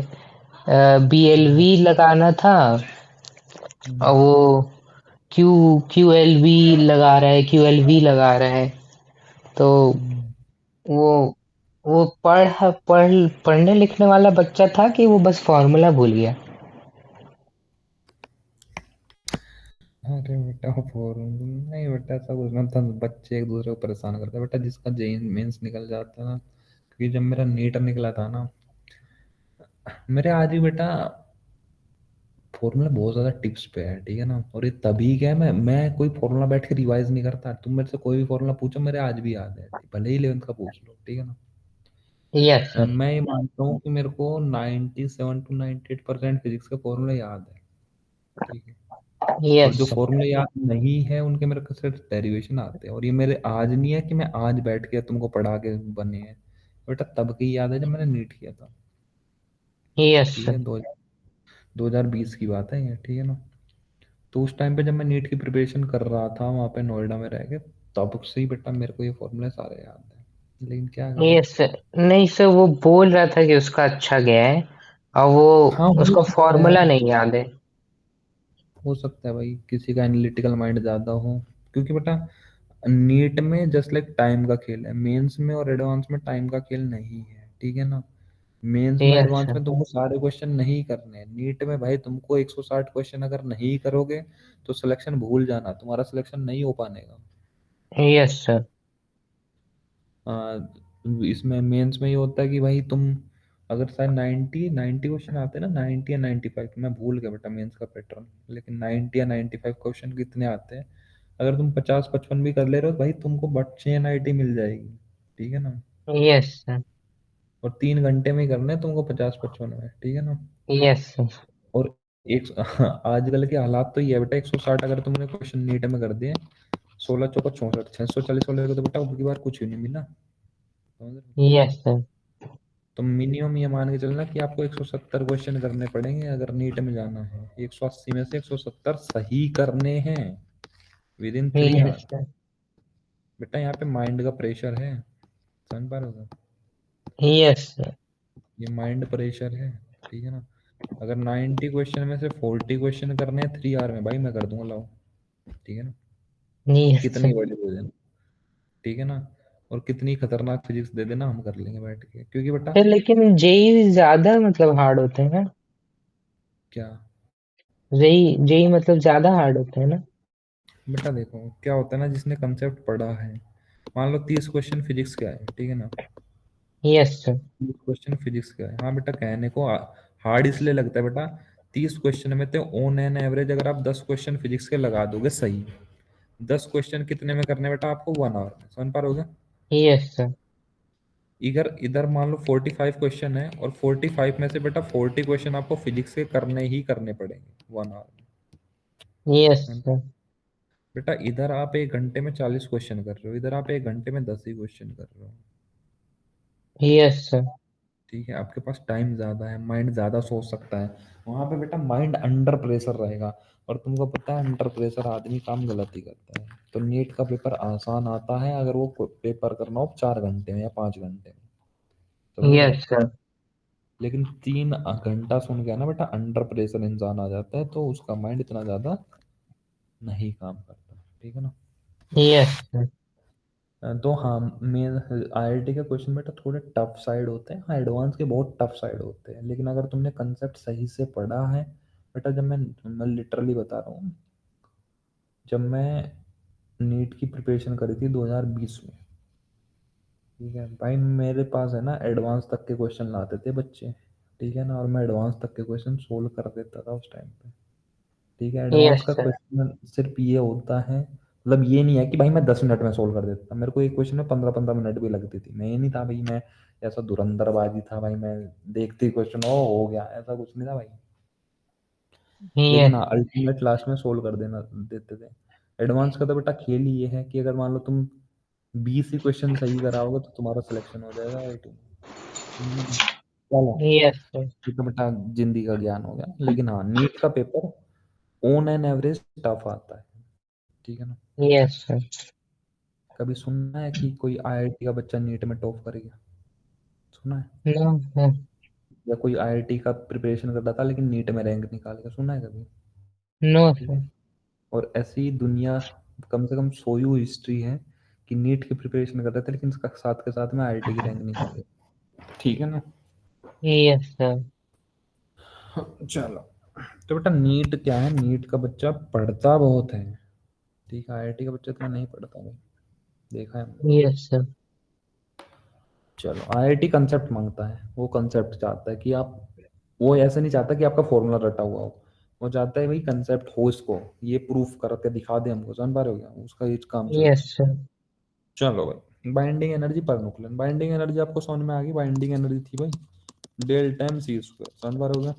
हम्म, बीएलवी लगाना था और हम्म, वो क्यूएलवी लगा रहा है, क्यूएलवी लगा रहा है। तो हम्म, वो वो पढ़ने लिखने वाला बच्चा था कि वो बस फॉर्मूला भूल गया? अरे बेटा नहीं बेटा, ऐसा कुछ ना था। बच्चे एक दूसरे को परेशान करते हैं बेटा, जिसका जेई मेंस निकल जाता है ना। क्योंकि जब मेरा नीट निकला था ना, मेरे आज भी बेटा फॉर्मूला बहुत ज्यादा टिप्स पे है, ठीक है ना। और ये तभी क्या है, मैं कोई फॉर्मूला बैठ के रिवाइज नहीं करता। तुम मेरे से कोई भी फॉर्मूला पूछो, मेरे आज भी याद है, भले ही 11th का पूछ लो, ठीक है ना। Yes sir. मैं ये मानता हूँ कि मेरे को 97 to 98% फिजिक्स का फॉर्मूला याद है, ठीक है। और यस जो सर। फॉर्मूला याद नहीं है उनके मेरे को सिर्फ डेरिवेशन आते हैं। और ये मेरे आज नहीं है कि मैं आज बैठ के तुमको पढ़ा के बने हैं, बेटा तब की याद है जब मैंने नीट किया था, यस ठीक है। सर। 2020 की बात है ये, ठीक है ना। तो उस टाइम पे जब मैं नीट की प्रिपरेशन कर रहा था वहाँ पे नोएडा में रह के, तब से ही बेटा मेरे को ये फॉर्मूले सारे याद है। लेकिन क्या करूँ। Yes sir. नहीं सर, वो बोल रहा था कि उसका अच्छा गया है और वो हाँ हो उसका सकता है, फॉर्मूला नहीं याद है। हो सकता है भाई किसी का एनालिटिकल माइंड ज्यादा हो। क्योंकि बेटा नीट में जस्ट लाइक टाइम का खेल है, मेंस में और एडवांस में टाइम का खेल नहीं है, ठीक है ना। मेंस में यस एडवांस सर। में तुमको सारे क्वेश्चन नहीं करने हैं। नीट में भाई तुमको 160 क्वेश्चन अगर नहीं करोगे तो सिलेक्शन भूल जाना, तुम्हारा सिलेक्शन नहीं हो पाने का। Yes sir. आ, इसमें मेंस में ये होता है कि भाई तुम अगर शायद 90 क्वेश्चन आते हैं ना, 90 या 95, मैं भूल गया बेटा मेंस का पैटर्न, लेकिन 90 या 95 क्वेश्चन कितने आते हैं। अगर तुम 50-55 भी कर ले रहे हो भाई, तुमको बट NIT मिल जाएगी, ठीक है ना। Yes sir. और 3 घंटे में ही करना है तुमको 50-55 में, ठीक है ना। Yes sir. और एक आजकल के हालात तो ये है बेटा, 160 अगर तुमने क्वेश्चन नीट में कर दिए, 16 चौका 64, 640 वाले को तो बेटा अब की बार कुछ भी नहीं मिला, समझ रहे हो? Yes sir. तो मिनिमम ये मान के चलना कि आपको 170 क्वेश्चन करने पड़ेंगे अगर नीट में जाना है। 180 में से 170 सही करने हैं within 3 hour। Yes sir. बेटा यहाँ पे माइंड का प्रेशर है, समझ पा रहे हो? Yes sir. ये माइंड प्रेशर है, ठीक है ना। अगर 90 क्वेश्चन में से 40 क्वेश्चन करने हैं 3 hour में, भाई मैं कर दूंगा, लाओ, ठीक है ना। यस कितनी सर। बड़ी दे देना, ठीक है ना। और कितनी खतरनाक फिजिक्स दे देना, हम कर लेंगे बैठ के, क्योंकि बेटा सर लेकिन जेई ज्यादा मतलब हार्ड होते हैं ना? क्या, जेई जेई मतलब ज्यादा हार्ड होते हैं ना? बेटा देखो क्या होता है ना, जिसने कंसेप्ट पढ़ा है, मान लो 30 क्वेश्चन फिजिक्स का है, ठीक है ना। Yes sir. 30 क्वेश्चन फिजिक्स का है, हाँ बेटा कहने को हार्ड इसलिए लगता है बेटा, 30 क्वेश्चन में तो ऑन एन एवरेज अगर आप 10 क्वेश्चन फिजिक्स के लगा दोगे सही, 10 क्वेश्चन कितने में करने बेटा आपको 1 आवर में, समझ पा रहे हो? Yes sir. इधर इधर मान लो 45 क्वेश्चन है, और 45 में से बेटा 40 क्वेश्चन आपको फिजिक्स के करने ही करने पड़ेंगे 1 आवर यस में। सर। बेटा इधर आप 1 घंटे में 40 क्वेश्चन कर रहे हो, इधर आप 1 घंटे में 10 ही क्वेश्चन कर रहे हो, यस सर। ठीक है। आपके पास टाइम ज्यादा है, माइंड ज्यादा सोच सकता है। वहां पे बेटा माइंड अंडर प्रेशर रहेगा, और तुमको पता है अंडर प्रेशर आदमी काम गलत ही करता है। तो नीट का पेपर आसान आता है अगर वो पेपर करना हो 4 घंटे में या 5 घंटे में, समझ रहे हो। Yes sir. लेकिन 3 घंटा सुन के ना बेटा अंडर प्रेशर इंसान आ जाता है, तो उसका माइंड इतना ज्यादा नहीं काम करता, ठीक है ना। Yes sir. तो हाँ, मेन IIT के क्वेश्चन बेटा थोड़े टफ साइड होते हैं, हाँ एडवांस के बहुत टफ साइड होते हैं। लेकिन अगर तुमने कंसेप्ट सही से पढ़ा है बेटा, जब मैं लिटरली बता रहा हूँ, जब मैं नीट की प्रिपरेशन करी थी 2020 में, ठीक है भाई, मेरे पास है ना एडवांस तक के क्वेश्चन लाते थे बच्चे, ठीक है ना। और मैं एडवांस तक के क्वेश्चन सोल्व कर देता था उस टाइम पे, ठीक है। एडवांस यस का सर। क्वेश्चन सिर्फ ये होता है, मतलब ये नहीं है कि भाई मैं 10 मिनट में सोल्व कर देता था, मेरे को एक क्वेश्चन में 15-15 मिनट भी लगती थी। मैं ये नहीं था भाई मैं ऐसा धुरंधरबाजी था भाई, मैं देखते ही क्वेश्चन ओ हो गया, ऐसा कुछ नहीं था भाई। लेकिन हाँ यस। अल्टीमेट लास्ट में सोल्व कर देना देते थे। एडवांस का तो बेटा खेल ही ये है कि अगर मान लो तुम 20 ही क्वेश्चन सही कराओगे तो तुम्हारा सिलेक्शन हो जाएगा IIT में। चलो, यस सर। ये तो बेटा जिंदगी का ज्ञान हो गया। लेकिन हाँ नीट का paper on an average tough आता है, ठीक है ना। Yes sir. कभी सुनना है कि कोई IIT का बच्चा नीट में टॉप करेगा, सुना है? नो। या कोई IIT का प्रिपरेशन करता था लेकिन नीट में रैंक निकालेगा, सुना है कभी? नो ठीक सर। है। और ऐसी दुनिया कम से कम 100 हिस्ट्री है कि नीट की प्रिपरेशन करता था लेकिन इसका साथ के साथ में IIT की रैंक निकाले, ठीक है ना। Yes sir. चलो, तो बेटा नीट क्या है, नीट का बच्चा पढ़ता बहुत है, ठीक है, आईआईटी का बच्चा इतना नहीं पढ़ता भाई, देखा है हमने। Yes sir. चलो, आईआईटी कंसेप्ट मांगता है, वो कंसेप्ट चाहता है कि आप, वो ऐसा नहीं चाहता कि आपका फॉर्मूला रटा हुआ हो, वो चाहता है भाई कंसेप्ट हो, इसको ये प्रूफ करके दिखा दे हमको, समझ पा रहे हो क्या, उसका ये काम चलता यस है। सर। चलो भाई, binding energy per nucleon, binding energy आपको समझ में आ गई, बाइंडिंग एनर्जी थी भाई डेल्टा एम सी स्क्वायर, समझ पा रहे हो क्या,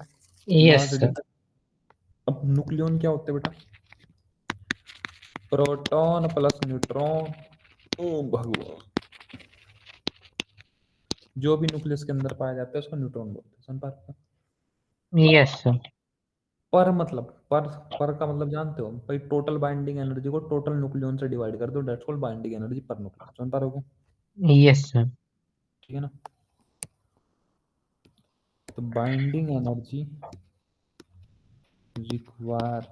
यस मास सर। डिवाइड। अब न्यूक्लियन क्या होते हैं बेटा, प्रोटॉन प्लस न्यूट्रॉन, ओ भगवान, जो भी न्यूक्लियस के अंदर पाया जाता है उसको न्यूट्रॉन बोलते हैं, समझ पा रहे हो। Yes sir. पर मतलब, पर का मतलब जानते हो भाई, टोटल बाइंडिंग एनर्जी को टोटल न्यूक्लियन से डिवाइड कर दो, that's called binding energy per nucleon, समझ पा रहे हो क्या? Yes sir. ठीक है ना। तो binding energy require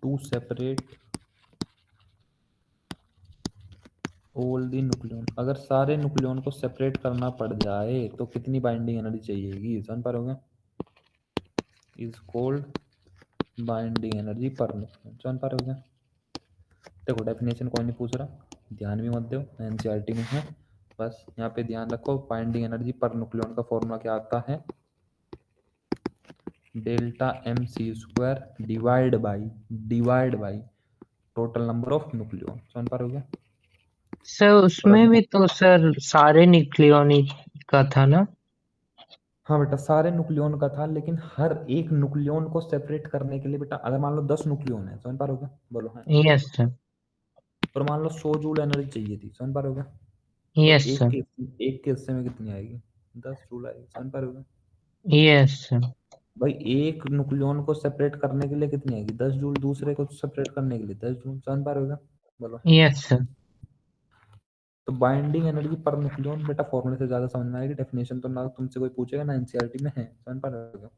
to separate all the nucleon, अगर सारे न्यूक्लियन को सेपरेट करना पड़ जाए तो कितनी बाइंडिंग एनर्जी चाहिएगी, समझ पा रहे हो क्या, is called binding energy per nucleon, समझ पा रहे हो क्या। देखो डेफिनेशन कोई नहीं पूछ रहा, ध्यान भी मत दो, एनसीईआरटी में है, बस यहाँ पे ध्यान रखो, बाइंडिंग एनर्जी पर न्यूक्लियन का फॉर्मूला क्या आता है, delta M C square divide by total number of nucleon, समझ पा रहे हो क्या। सर और उसमें अब, भी तो सर सारे न्यूक्लियोनी का था ना। हाँ बेटा सारे न्यूक्लियन का था, लेकिन हर एक न्यूक्लियन को सेपरेट करने के लिए बेटा, अगर मान लो 10 न्यूक्लियन है, समझ पा रहे हो क्या, बोलो हाँ, यस सर। और मान लो 100 जूल एनर्जी चाहिए थी, समझ पा रहे हो क्या, तो यस सर। एक के हिस्से में कितनी आएगी, 10 जूल आएगी, समझ पा रहे हो क्या। Yes sir. भाई एक न्यूक्लियन को सेपरेट करने के लिए कितनी आएगी, 10 जूल, दूसरे को सेपरेट करने के लिए 10 जूल, समझ पा रहे हो क्या, बोलो। Yes sir. तो बाइंडिंग एनर्जी पर न्यूक्लियन बेटा फॉर्मूले से ज्यादा समझ में आएगी, डेफिनेशन तो ना तुमसे कोई पूछेगा ना, एनसीईआरटी में है, समझ पा रहे हो क्या?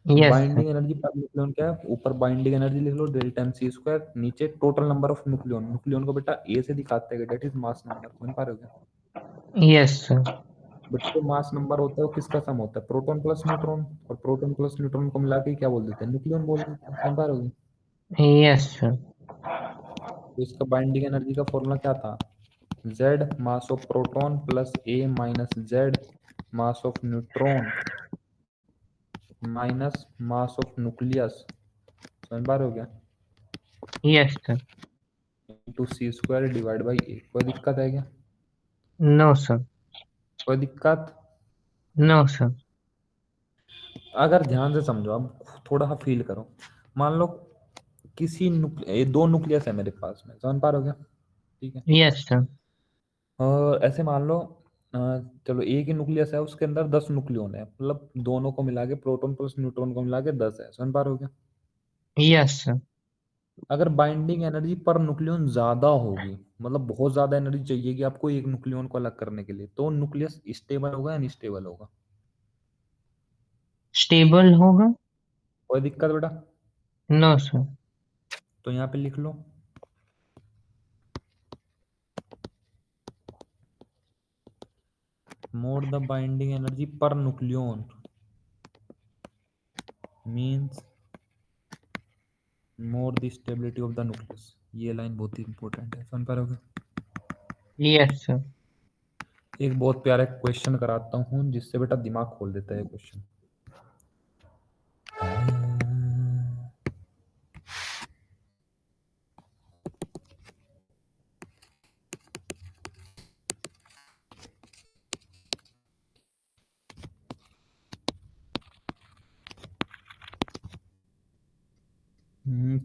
तो yes sir. Binding energy per nucleon क्या है, ऊपर बाइंडिंग एनर्जी लिख लो डेल्टा एम सी स्क्वायर, नीचे total number of nucleon, nucleon को बेटा ए से दिखाते हैं, दैट इज मास नंबर, समझ पा रहे हो क्या। Yes sir. बट जो मास नंबर होता है वो किसका सम होता है, प्रोटॉन प्लस न्यूट्रॉन, और प्रोटॉन प्लस न्यूट्रॉन को मिला के क्या बोल देते हैं, न्यूक्लियन बोल देते हैं, समझ पा रहे हो क्या? Yes sir. तो इसका बाइंडिंग एनर्जी का फॉर्मूला क्या था, Z mass of proton plus A minus Z mass of neutron minus mass of nucleus, समझ पा रहे हो क्या, yes sir. Into C square divide by A, कोई दिक्कत है क्या, नो सर। कोई दिक्कत। No sir. अगर ध्यान से समझो, अब थोड़ा सा फील करो, मान लो दो न्यूक्लियस है मेरे पास में, समझ पा रहे हो क्या, ठीक है, यस सर। और ऐसे मान लो, अ, चलो एक ही न्यूक्लियस है, उसके अंदर 10 न्यूक्लियन है, मतलब दोनों को मिला के, प्रोटॉन प्लस न्यूट्रॉन को मिला के 10 है, समझ पा रहे हो क्या। Yes sir. अगर बाइंडिंग एनर्जी पर न्यूक्लियन ज्यादा होगी, मतलब बहुत ज्यादा एनर्जी चाहिए कि आपको एक न्यूक्लियन को अलग करने के लिए, तो न्यूक्लियस स्टेबल होगा या अनस्टेबल होगा, स्टेबल होगा। कोई दिक्कत बेटा। No sir. तो यहाँ पे लिख लो, more the binding energy per nucleon means more the stability of the nucleus, ये लाइन बहुत ही इंपॉर्टेंट है, समझ पा रहे हो। Yes sir. एक बहुत प्यारा क्वेश्चन कराता हूँ जिससे बेटा दिमाग खोल देता है क्वेश्चन।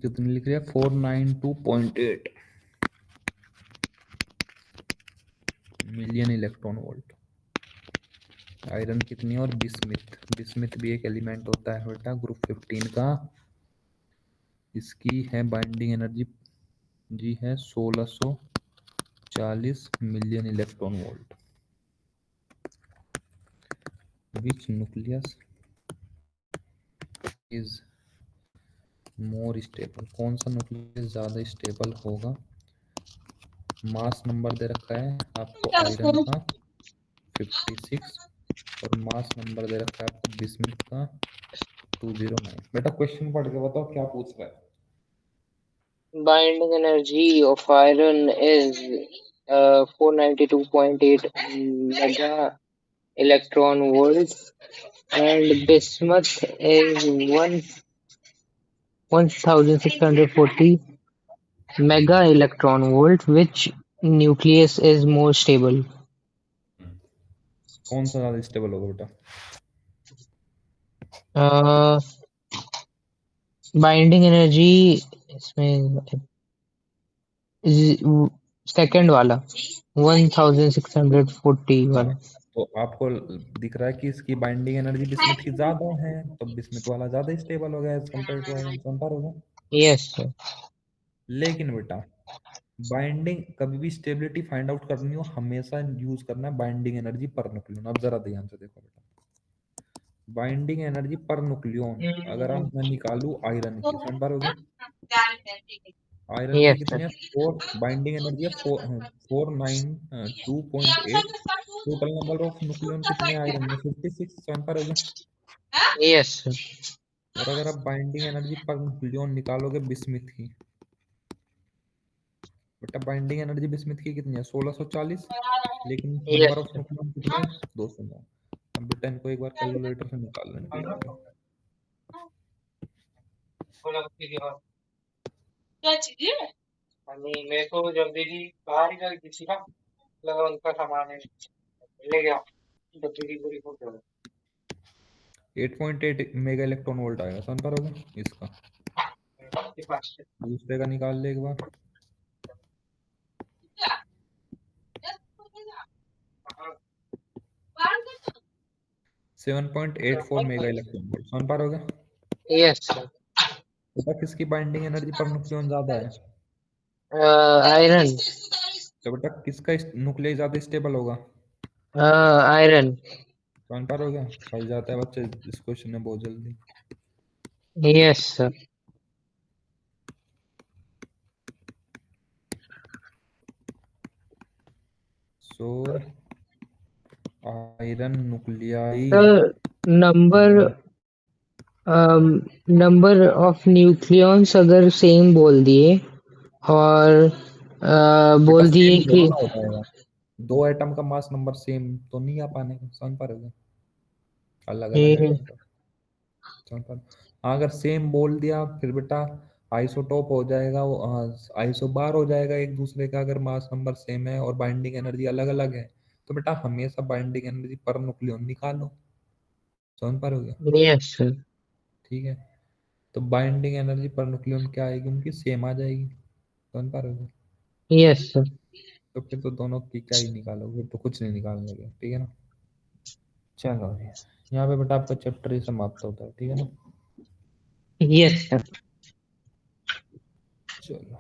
कितनी लिख रही है, 492.8 मिलियन इलेक्ट्रॉन वोल्ट, आयरन कितनी है, और बिस्मिथ, बिस्मिथ भी एक एलिमेंट होता है बेटा ग्रुप 15 का, इसकी है बाइंडिंग एनर्जी जी है 1640 million electron volt, which nucleus is more stable, कौन सा न्यूक्लियस ज़्यादा स्टेबल होगा मास नंबर दे रखा है आपको आयरन का 56 और मास नंबर दे रखा है आपको बिस्मिथ का 209। बेटा क्वेश्चन पढ़ के बताओ क्या पूछ रहा है। Binding energy of iron is 492.8 mega electron volts, and bismuth is 1640 mega electron volt. Which nucleus is more stable? कौन सा ज्यादा स्टेबल होगा बेटा? बाइंडिंग एनर्जी इसमें सेकंड वाला 1640 वाला। तो आपको दिख रहा है कि इसकी बाइंडिंग एनर्जी बिस्मिथ की ज्यादा है, तो बिस्मिथ वाला ज्यादा स्टेबल हो गया as compare to iron. Compare होगा। Yes sir. लेकिन बेटा बाइंडिंग कभी भी स्टेबिलिटी फाइंड आउट करनी हो हमेशा यूज करना है बाइंडिंग एनर्जी पर न्यूक्लियन। अब जरा ध्यान से देखो बेटा, बाइंडिंग एनर्जी पर न्यूक्लियन अगर आप मैं निकालू आयरन की, समझ पा रहे हो? आयरन की यस कितनी सर। है? 4। बाइंडिंग एनर्जी है 492.8। टोटल नंबर ऑफ न्यूक्लियन कितने आयरन में? 56। समझ पा रहे हो? Yes sir. और अगर आप बाइंडिंग एनर्जी पर न्यूक्लियन निकालोगे बिस्मिथ की, बेटा बाइंडिंग एनर्जी बिस्मिथ की कितनी है? 1640। लेकिन number yes of sir. Nucleon कितने? 209। अब बेटा इनको एक बार कैलकुलेटर से निकाल लो इनकी वैल्यू। क्या चीज है? मेरे को जब दीदी बाहर ही गई थी ना, लगा उनका सामान है, ले गया डब्बी की पूरी फोटो। 8.8 मेगा इलेक्ट्रॉन वोल्ट आएगा। समझ पा रहे हो इसका? दूसरे का निकाल ले एक बार। 7.84 मेगा इलेक्ट्रॉन वोल्ट। समझ पा रहे हो? Yes sir. बेटा किसकी बाइंडिंग एनर्जी पर न्यूक्लियन ज्यादा है? आयरन। तो बेटा किसका न्यूक्लियस ज्यादा स्टेबल होगा? आयरन। समझ पा रहे हो? फंस जाता है बच्चे इस क्वेश्चन में बहुत जल्दी। Yes sir. So iron nuclei sir number of nucleons अगर सेम बोल दिए और बेटा बोल दिए सेम थोड़ा कि ना हो पाएगा। दो एटम का मास नंबर सेम तो नहीं आ पाने का। समझ पा रहे हो? अलग अलग ये एटम का। समझ पा रहे हो? हाँ, अगर सेम बोल दिया फिर बेटा आइसोटोप हो जाएगा, वो आइसोबार हो जाएगा एक दूसरे का। अगर मास नंबर सेम है और बाइंडिंग एनर्जी अलग अलग है तो बेटा हमेशा बाइंडिंग एनर्जी पर न्यूक्लियन निकालो। समझ पा रहे हो? Yes sir. ठीक है, तो बाइंडिंग एनर्जी पर न्यूक्लियन क्या आएगी? उनकी सेम आ जाएगी। समझ पा रहे हो? Yes sir. तो फिर तो दोनों की क्या ही निकालोगे, तो कुछ नहीं निकालने के। ठीक है ना? चलो भैया, यहाँ पे बेटा आपका चैप्टर ही समाप्त होता है। ठीक है ना? Yes sir. चलो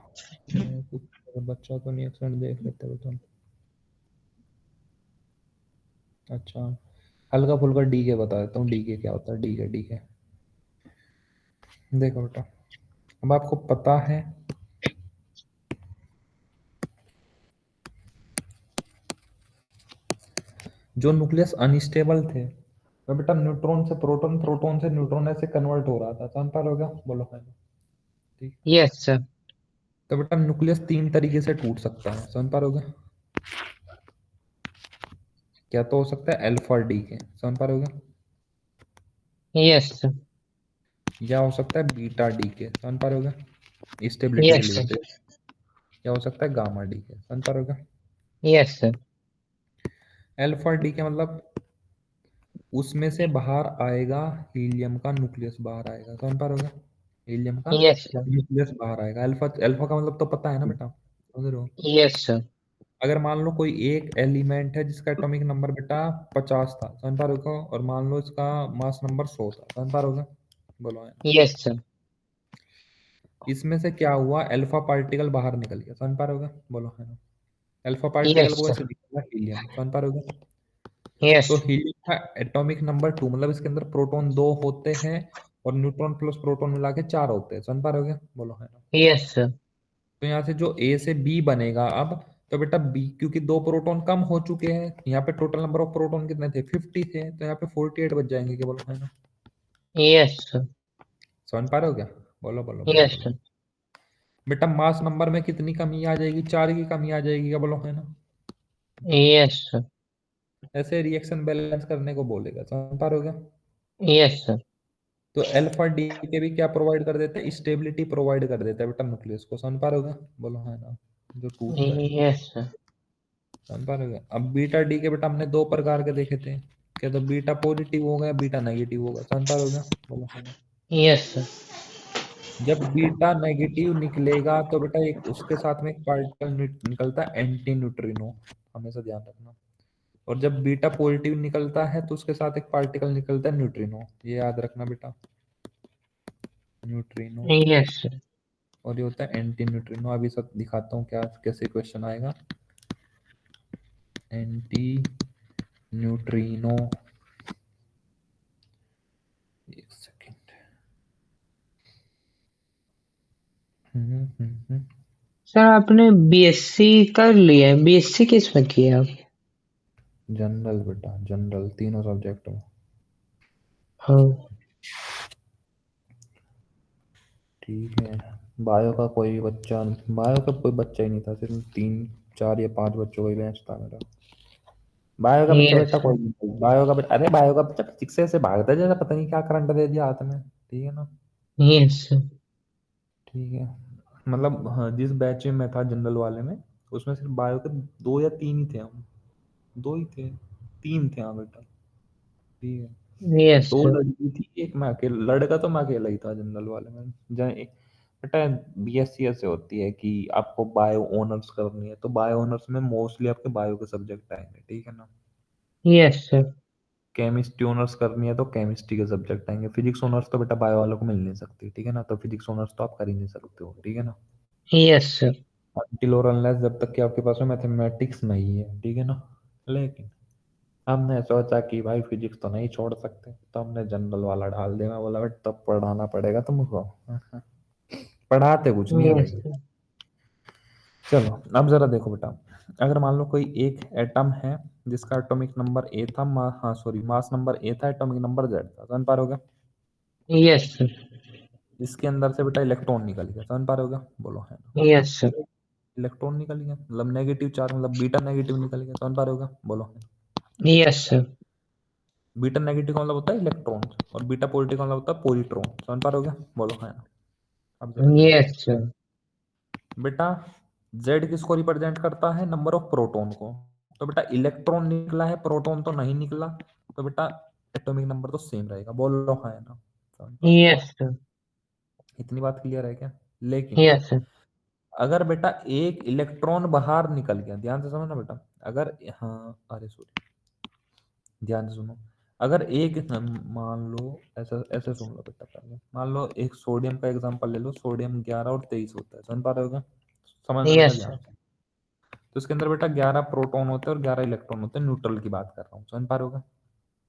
कुछ बच्चा तो नहीं, एक्सेंट देख लेते हो तुम। अच्छा, हल्का फुल्का डी के बता देता हूँ। डी के क्या होता है? डी के देखो बेटा, अब आपको पता है जो न्यूक्लियस अनस्टेबल थे तो बेटा न्यूट्रॉन से प्रोटॉन, प्रोटॉन से न्यूट्रॉन ऐसे कन्वर्ट हो रहा था। समझ पा रहे हो क्या? बोलो है। ठीक, यस सर। तो बेटा न्यूक्लियस 3 तरीके से टूट सकता है। समझ पा रहे हो क्या? क्या तो हो सकता है अल्फा डी के। समझ पा रहे हो क्या? Yes sir. या हो सकता है बीटा डी के। समझ पा रहे हो क्या? स्टेबिलिटी के यस लिए सर। होते हैं। या हो सकता है गामा डी के। समझ पा रहे हो क्या? Yes sir. अल्फा डी के मतलब उसमें से बाहर आएगा हीलियम का न्यूक्लियस बाहर आएगा। समझ पा रहे हो क्या? हीलियम का यस सर। न्यूक्लियस बाहर आएगा। अल्फा, अल्फा का मतलब तो पता है ना बेटा? समझ रहे हो? Yes sir. अगर मान लो कोई एक एलिमेंट है जिसका एटॉमिक नंबर बेटा 50 था। समझ पा रहे हो? और मान लो इसका मास नंबर 100 था। समझ पा रहे हो क्या? बोलो है। Yes sir. इसमें से क्या हुआ? अल्फा पार्टिकल बाहर निकल गया। समझ पा रहे हो क्या? बोलो है ना? अल्फा पार्टिकल यस को सर। ऐसे निकला हीलियम। समझ पा रहे हो क्या? यस। तो हीलियम का एटॉमिक नंबर 2, मतलब इसके अंदर प्रोटॉन 2 होते हैं और न्यूट्रॉन प्लस प्रोटॉन मिला के 4 होते हैं। समझ पा रहे हो क्या? बोलो है ना? Yes sir. तो यहाँ से जो ए से बी बनेगा अब तो बेटा बी, क्योंकि 2 प्रोटॉन कम हो चुके हैं, यहाँ पे टोटल नंबर ऑफ प्रोटॉन कितने थे, 50 थे, तो यहाँ पे 48 बच जाएंगे, क्या बोलो, है ना? Yes sir. समझ पा रहे हो क्या? बोलो बोलो बोलो यस बोलो। सर। बेटा मास नंबर में कितनी कमी आ जाएगी, 4 की कमी आ जाएगी, क्या बोलो, है ना? Yes sir. ऐसे रिएक्शन बैलेंस करने को बोलेगा, समझ पा रहे हो क्या? Yes sir. तो अल्फा डी के भी क्या प्रोवाइड कर देते हैं, स्टेबिलिटी प्रोवाइड कर देता है बेटा न्यूक्लियस को, समझ पा रहे हो क्या? बोलो, है ना? जो टूटता है, यस सर। समझ पा रहे हो क्या? अब बीटा डी के बेटा हमने 2 प्रकार के देखे थे, क्या तो बीटा पॉजिटिव होगा, बीटा नेगेटिव होगा, समझ पा रहे हो क्या? बोलो, है ना? Yes sir. जब बीटा नेगेटिव निकलेगा तो बेटा एक उसके साथ में एक पार्टिकल निकलता है एंटी न्यूट्रिनो, हमेशा ध्यान रखना। और जब बीटा पॉजिटिव निकलता है तो उसके साथ एक पार्टिकल निकलता है न्यूट्रिनो, ये याद रखना बेटा, न्यूट्रिनो। Yes sir. और ये होता है एंटी न्यूट्रिनो। अभी सब दिखाता हूँ क्या कैसे क्वेश्चन आएगा। एंटी न्यूट्रिनो, एक सेकेंड। सर आपने बीएससी कर लिया है, बीएससी किस में किया आप? जनरल बेटा, जनरल, तीनों सब्जेक्ट में। हाँ। ठीक है। बायो का कोई बच्चा, बायो का कोई बच्चा ही नहीं था, सिर्फ 3 4 या 5 बच्चों का ही बेंच था मेरा। बायो का बच्चा यस बेटा सर। कोई नहीं था। बायो का बेटा, अरे बायो का बच्चा फिजिक्स से भागता है जैसा, पता नहीं क्या करंट दे दिया हाथ में, ठीक है ना? Yes sir. ठीक है। मतलब हाँ, जिस बैच में मैं था जनरल वाले में, उसमें सिर्फ बायो के 2 या 3 ही थे हम, 2 ही थे, 3 थे, हाँ बेटा। ठीक है। Yes 2 sir. लड़की थी, एक मैं अकेला, लड़का तो मैं अकेला ही था जनरल वाले में। जहाँ बेटा बीएससी ऐसे होती है कि आपको बायो ऑनर्स करनी है, तो बायो ऑनर्स में मोस्टली आपके बायो के सब्जेक्ट आएंगे, ठीक है ना? Yes sir. केमिस्ट्री ऑनर्स करनी है तो केमिस्ट्री के सब्जेक्ट आएंगे। फिजिक्स ऑनर्स तो बेटा बायो वालों को मिल नहीं सकती, ठीक है ना? तो फिजिक्स ऑनर्स तो आप कर ही नहीं सकते हो, ठीक है ना? Yes sir. अनटिल और अनलेस, जब तक कि आपके पास में मैथमेटिक्स नहीं है, ठीक है ना? लेकिन हमने सोचा कि भाई फिजिक्स तो नहीं छोड़ सकते, तो हमने जनरल वाला डाल दिया। मैं बोला बेटा तब पढ़ाना पड़ेगा तुमको। पढ़ाते कुछ नहीं है यस भाई। सर। चलो अब जरा देखो बेटा, अगर मान लो कोई एक एटम है जिसका एटॉमिक नंबर ए था, हाँ सॉरी, मास नंबर ए था, एटॉमिक नंबर जेड था, समझ पा रहे हो क्या? Yes sir. इसके अंदर से बेटा इलेक्ट्रॉन निकल गया, समझ पा रहे हो क्या? बोलो, है ना? Yes sir. इलेक्ट्रॉन निकल गया, मतलब नेगेटिव चार्ज, मतलब बीटा नेगेटिव निकल गया, समझ पा रहे हो क्या? बोलो। Yes sir. बीटा नेगेटिव का मतलब होता है इलेक्ट्रॉन, और बीटा पॉजिटिव का मतलब होता है पॉजिट्रॉन, समझ पा रहे हो क्या? बोलो, है ना? अब जरा देखो यस सर। बेटा, Z किसको रिप्रेजेंट करता है, नंबर ऑफ प्रोटॉन को। तो बेटा इलेक्ट्रॉन निकला है, प्रोटॉन तो नहीं निकला, तो बेटा एटॉमिक नंबर तो सेम रहेगा, बोलो, है ना? समझ पा रहे हो? Yes sir. इतनी बात क्लियर है क्या? लेकिन यस सर। अगर बेटा एक इलेक्ट्रॉन बाहर निकल गया, ध्यान से समझना बेटा, अगर, हाँ अरे सॉरी, ध्यान से सुनो, अगर एक, मान लो, ऐसा ऐसे सुन लो बेटा, पहले मान लो एक सोडियम का एग्जांपल ले लो, सोडियम 11 और 23 होता है, समझ पा रहे हो क्या? समझना बेटा यस ध्यान सर। से। तो इसके अंदर बेटा 11 प्रोटॉन होते हैं और 11 इलेक्ट्रॉन होते हैं, न्यूट्रल की बात कर रहा हूँ, समझ पा रहे हो क्या?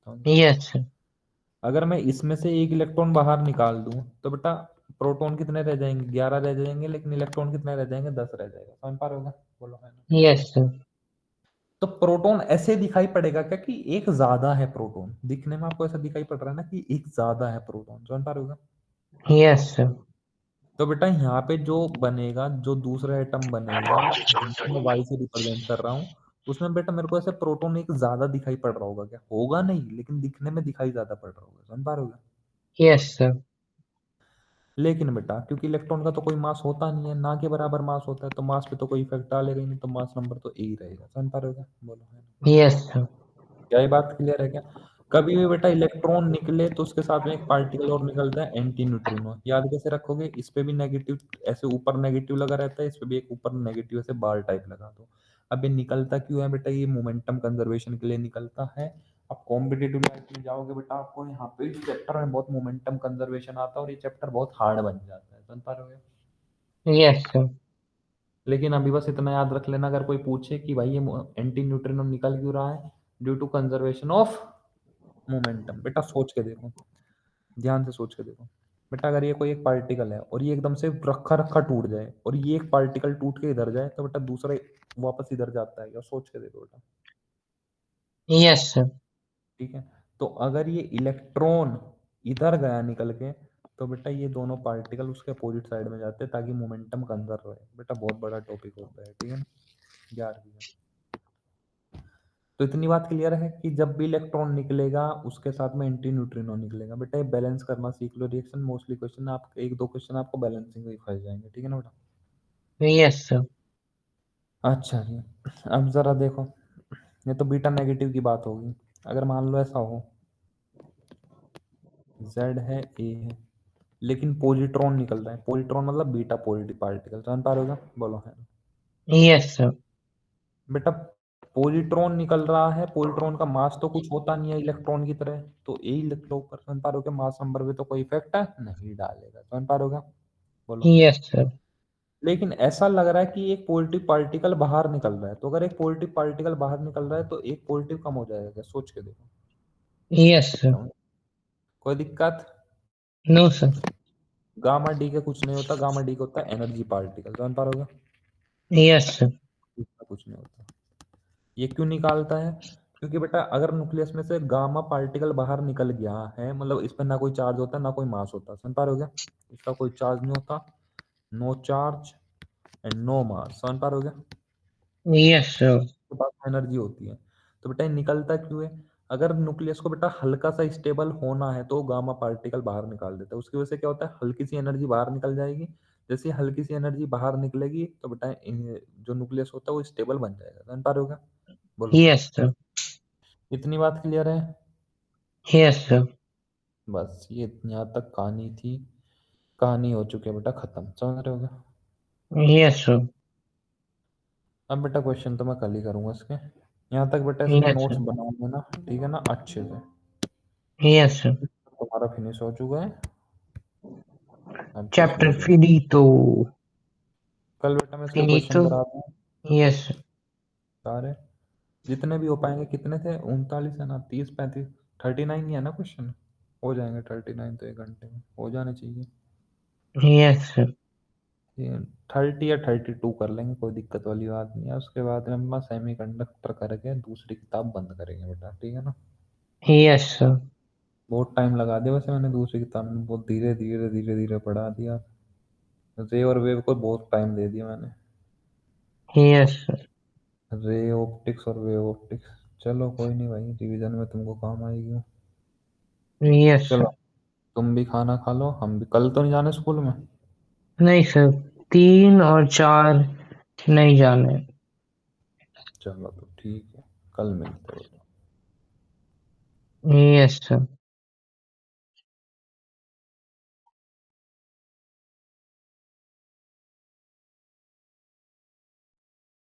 समझ रहे हो? Yes sir. अगर मैं इसमें से एक इलेक्ट्रॉन बाहर निकाल दूं तो बेटा प्रोटॉन कितने रह जाएंगे, 11 रह जाएंगे, लेकिन इलेक्ट्रॉन कितने रह जाएंगे, 10 रह जाएगा, समझ पा रहे हो क्या? बोलो, है ना? Yes sir. तो प्रोटॉन ऐसे दिखाई पड़ेगा क्या कि एक ज्यादा है प्रोटॉन, दिखने में आपको ऐसा दिखाई पड़ रहा है ना कि एक ज्यादा है प्रोटॉन, समझ पा रहे हो क्या? Yes sir. तो बेटा यहाँ पे जो बनेगा, जो दूसरा एटम बनेगा, जिसको मैं वाई से रिप्रेजेंट कर रहा हूँ, उसमें बेटा मेरे को ऐसे प्रोटॉन एक ज्यादा दिखाई पड़ रहा होगा क्या, होगा नहीं, लेकिन दिखने में दिखाई ज्यादा पड़ रहा होगा, समझ पा रहे हो क्या? Yes sir. लेकिन बेटा क्योंकि इलेक्ट्रॉन का तो कोई मास होता नहीं है, ना के बराबर मास होता है, तो मास पे तो कोई इफेक्ट डालेगा ही नहीं, तो मास नंबर तो ए ही रहेगा, समझ पा रहे हो क्या? बोलो, है ना? Yes sir. क्या ये बात क्लियर है क्या? कभी भी बेटा इलेक्ट्रॉन निकले तो उसके साथ में एक पार्टिकल और निकलता है, एंटी न्यूट्रिनो, याद कैसे रखोगे, इस पे भी नेगेटिव, ऐसे ऊपर नेगेटिव लगा रहता है, इस पे भी एक ऊपर नेगेटिव ऐसे बार टाइप लगा दो। अब ये निकलता क्यों है बेटा, ये मोमेंटम कंजर्वेशन के लिए निकलता है। अब कॉम्पिटेटिव लाइफ में जाओगे बेटा, आपको यहाँ पे इस चैप्टर में बहुत मोमेंटम कंजर्वेशन आता है, और ये चैप्टर बहुत हार्ड बन जाता है, समझ पा रहे हो? Yes sir. लेकिन अभी बस इतना याद रख लेना, अगर कोई पूछे कि भाई ये एंटी न्यूट्रिनो निकल क्यों रहा है, due to conservation of momentum, बेटा सोच के देखो, ध्यान से सोच के देखो। बेटा अगर ये कोई एक पार्टिकल है और ये एकदम से रखा रखा टूट जाए और ये एक पार्टिकल टूट के इधर जाए तो बेटा दूसरा वापस इधर जाता है क्या? सोच के देखो बेटा। Yes sir. ठीक है, तो अगर ये इलेक्ट्रॉन इधर गया निकल के तो बेटा ये दोनों पार्टिकल उसके अपोजिट साइड में जाते हैं ताकि मोमेंटम कंजर्व रहे। बेटा बहुत बड़ा टॉपिक होता है, ठीक है ना, 11वीं में। तो इतनी बात क्लियर है कि जब भी इलेक्ट्रॉन निकलेगा उसके साथ में एंटी न्यूट्रिनो निकलेगा। बेटा ये बैलेंस करना सीख लो रिएक्शन। मोस्टली क्वेश्चन आप एक दो क्वेश्चन आपको बैलेंसिंग में ही फंस जाएंगे, ठीक है ना बेटा। Yes sir. अच्छा जी, अब जरा देखो, ये तो बीटा नेगेटिव की बात होगी। अगर मान लो ऐसा हो Z है, A है, लेकिन पॉजिट्रॉन निकल रहा है। पॉजिट्रॉन मतलब बीटा पॉजिटिव पार्टिकल, समझ पा रहे हो क्या? बोलो है यस सर। बेटा। पॉजिट्रॉन निकल रहा है, पॉजिट्रॉन का मास तो कुछ होता नहीं है इलेक्ट्रॉन की तरह, तो यही लिख लो ऊपर। समझ पा रहे हो क्या? मास नंबर पे तो कोई इफेक्ट है नहीं डालेगा। समझ पा रहे हो क्या? बोलो। Yes sir. लेकिन ऐसा लग रहा है कि एक पॉजिटिव पार्टिकल बाहर निकल रहा है, तो अगर एक पॉजिटिव पार्टिकल बाहर निकल रहा है तो एक पॉजिटिव कम हो जाएगा क्या? सोच के देखो। Yes sir. कोई दिक्कत? No sir. गामा डी के कुछ नहीं होता, गामा डी का होता है एनर्जी पार्टिकल। समझ पा रहे हो क्या? Yes sir. इसका कुछ नहीं होता। ये क्यों निकालता है? क्योंकि बेटा अगर न्यूक्लियस में से गामा पार्टिकल बाहर निकल गया है, मतलब इस पर ना कोई चार्ज होता ना कोई मास होता। समझ पा रहे हो क्या? इसका कोई चार्ज नहीं होता, नो चार्ज एंड नो मास। समझ पा रहे हो क्या? Yes sir. के पास एनर्जी होती है। तो बेटा ये निकलता क्यों है? अगर न्यूक्लियस को बेटा हल्का सा स्टेबल होना है तो गामा पार्टिकल बाहर निकाल देता है। उसकी वजह से क्या होता है, हल्की सी एनर्जी बाहर निकल जाएगी। जैसे हल्की सी एनर्जी बाहर निकलेगी तो बेटा जो न्यूक्लियस होता है वो स्टेबल बन जाएगा। समझ पा रहे हो क्या? बोलो। Yes sir. इतनी बात क्लियर है? Yes sir. बस ये यहाँ तक कहानी थी। कहानी हो चुकी है बेटा खत्म। समझ रहे हो क्या? Yes sir. अब बेटा क्वेश्चन तो मैं कल ही करूंगा इसके। यहाँ तक बेटा इसके यस नोट्स सर। बनाओगे ना, ठीक है ना, अच्छे से। Yes sir. तुम्हारा फिनिश हो चुका है। अब कुछ चैप्टर नहीं करना। फिनितो। कल बेटा मैं इसके क्वेश्चन फिनितो। करा दूँ यस सर। सारे, जितने भी हो पाएंगे। कितने थे? 39 है ना, 30 35, 39 ही है ना क्वेश्चन। हो जाएंगे 39 तो 1 घंटे में हो जाने चाहिए। Yes sir. 30 या 32 कर लेंगे, कोई दिक्कत वाली बात नहीं है। उसके बाद में हम सेमी कंडक्टर करके दूसरी किताब बंद करेंगे बेटा, ठीक है ना। Yes sir. बहुत टाइम लगा दिया वैसे मैंने दूसरी किताब में, बहुत धीरे धीरे धीरे धीरे पढ़ा दिया। रे और वेव को बहुत टाइम दे दिया मैंने। Yes sir. रे ऑप्टिक्स और वेव ऑप्टिक्स, चलो कोई नहीं भाई, रिवीजन में तुमको काम आएगी। यस चलो सर। तुम भी खाना खा लो, हम भी। कल तो नहीं जाने स्कूल में? नहीं सर, 3 और 4 नहीं जाने। चलो तो ठीक है, कल मिलते हैं। Yes sir.